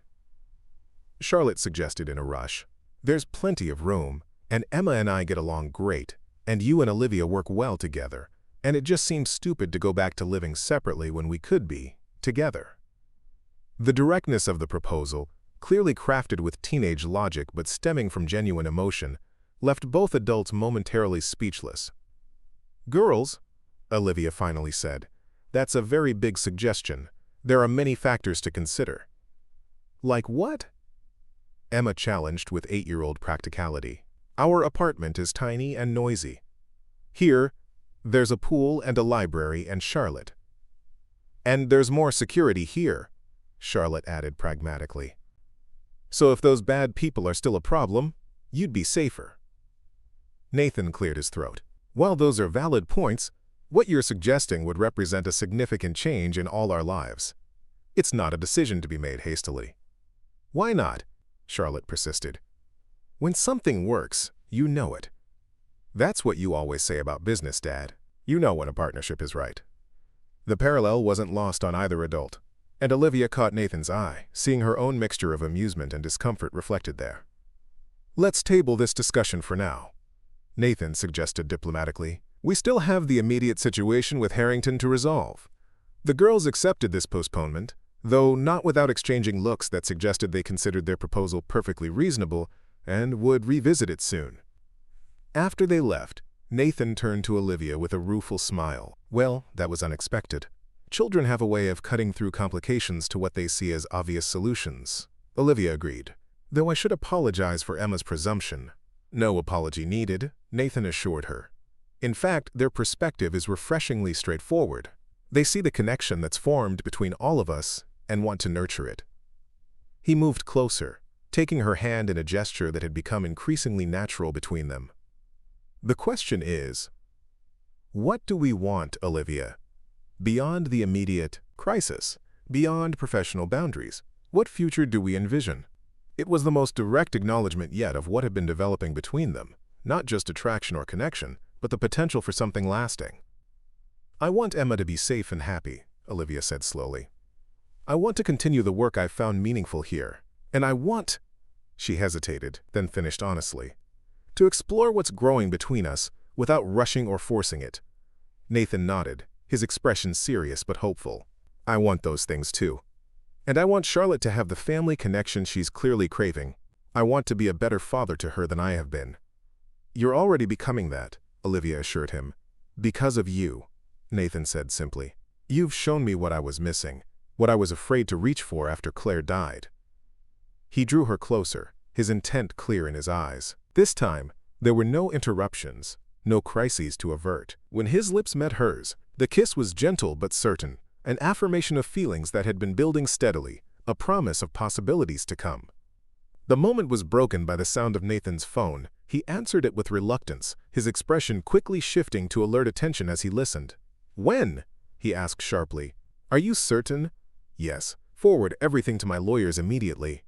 Charlotte suggested in a rush. There's plenty of room, and Emma and I get along great, and you and Olivia work well together, and it just seems stupid to go back to living separately when we could be together. The directness of the proposal, clearly crafted with teenage logic but stemming from genuine emotion, left both adults momentarily speechless. Girls, Olivia finally said, that's a very big suggestion. There are many factors to consider. Like what? Emma challenged with 8-year-old practicality. Our apartment is tiny and noisy. Here, there's a pool and a library and Charlotte. And there's more security here, Charlotte added pragmatically. So if those bad people are still a problem, you'd be safer. Nathan cleared his throat. While those are valid points, what you're suggesting would represent a significant change in all our lives. It's not a decision to be made hastily. Why not? Charlotte persisted. When something works, you know it. That's what you always say about business, Dad. You know when a partnership is right. The parallel wasn't lost on either adult, and Olivia caught Nathan's eye, seeing her own mixture of amusement and discomfort reflected there. Let's table this discussion for now, Nathan suggested diplomatically. We still have the immediate situation with Harrington to resolve. The girls accepted this postponement, though not without exchanging looks that suggested they considered their proposal perfectly reasonable and would revisit it soon. After they left, Nathan turned to Olivia with a rueful smile. Well, that was unexpected. Children have a way of cutting through complications to what they see as obvious solutions. Olivia agreed. Though I should apologize for Emma's presumption. No apology needed, Nathan assured her. In fact, their perspective is refreshingly straightforward. They see the connection that's formed between all of us and want to nurture it. He moved closer, taking her hand in a gesture that had become increasingly natural between them. The question is, what do we want, Olivia? Beyond the immediate crisis, beyond professional boundaries, what future do we envision? It was the most direct acknowledgement yet of what had been developing between them, not just attraction or connection, but the potential for something lasting. I want Emma to be safe and happy, Olivia said slowly. I want to continue the work I've found meaningful here, and I want, she hesitated, then finished honestly, to explore what's growing between us without rushing or forcing it. Nathan nodded, his expression serious but hopeful. I want those things too. And I want Charlotte to have the family connection she's clearly craving. I want to be a better father to her than I have been. You're already becoming that, Olivia assured him. Because of you, Nathan said simply. You've shown me what I was missing, what I was afraid to reach for after Claire died. He drew her closer, his intent clear in his eyes. This time, there were no interruptions, no crises to avert. When his lips met hers, the kiss was gentle but certain, an affirmation of feelings that had been building steadily, a promise of possibilities to come. The moment was broken by the sound of Nathan's phone. He answered it with reluctance, his expression quickly shifting to alert attention as he listened. When? He asked sharply. Are you certain? Yes. Forward everything to my lawyers immediately.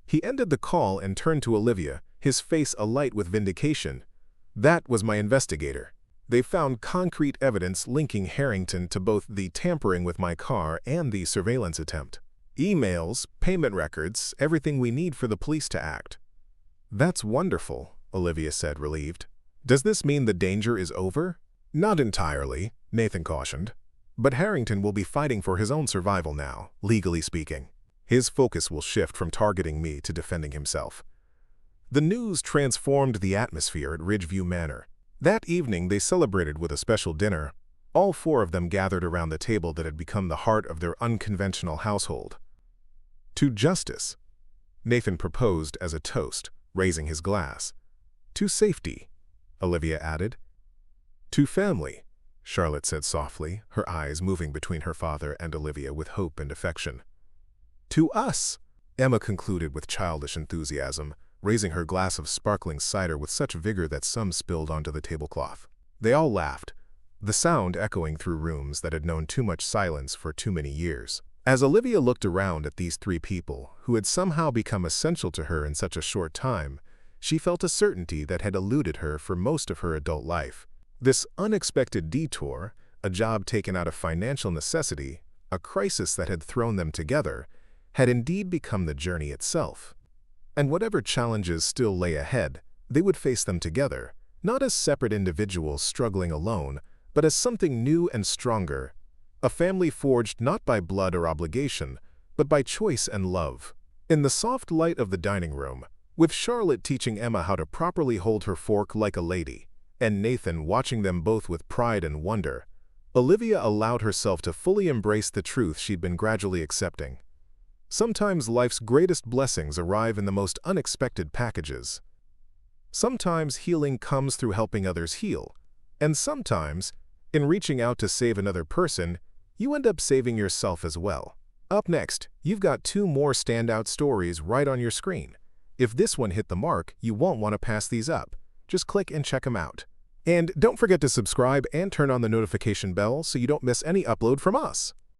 He ended the call and turned to Olivia, his face alight with vindication. That was my investigator. They found concrete evidence linking Harrington to both the tampering with my car and the surveillance attempt. Emails, payment records, everything we need for the police to act. That's wonderful, Olivia said, relieved. Does this mean the danger is over? Not entirely, Nathan cautioned. But Harrington will be fighting for his own survival now, legally speaking. His focus will shift from targeting me to defending himself. The news transformed the atmosphere at Ridgeview Manor. That evening they celebrated with a special dinner. All four of them gathered around the table that had become the heart of their unconventional household. To justice, Nathan proposed as a toast, raising his glass. To safety, Olivia added. To family, Charlotte said softly, her eyes moving between her father and Olivia with hope and affection. To us, Emma concluded with childish enthusiasm, raising her glass of sparkling cider with such vigor that some spilled onto the tablecloth. They all laughed, the sound echoing through rooms that had known too much silence for too many years. As Olivia looked around at these three people, who had somehow become essential to her in such a short time, she felt a certainty that had eluded her for most of her adult life. This unexpected detour, a job taken out of financial necessity, a crisis that had thrown them together, had indeed become the journey itself. And whatever challenges still lay ahead, they would face them together, not as separate individuals struggling alone, but as something new and stronger, a family forged not by blood or obligation, but by choice and love. In the soft light of the dining room, with Charlotte teaching Emma how to properly hold her fork like a lady, and Nathan watching them both with pride and wonder, Olivia allowed herself to fully embrace the truth she'd been gradually accepting. Sometimes life's greatest blessings arrive in the most unexpected packages. Sometimes healing comes through helping others heal, and sometimes, in reaching out to save another person, you end up saving yourself as well. Up next, you've got two more standout stories right on your screen. If this one hit the mark, you won't want to pass these up. Just click and check them out. And don't forget to subscribe and turn on the notification bell so you don't miss any upload from us.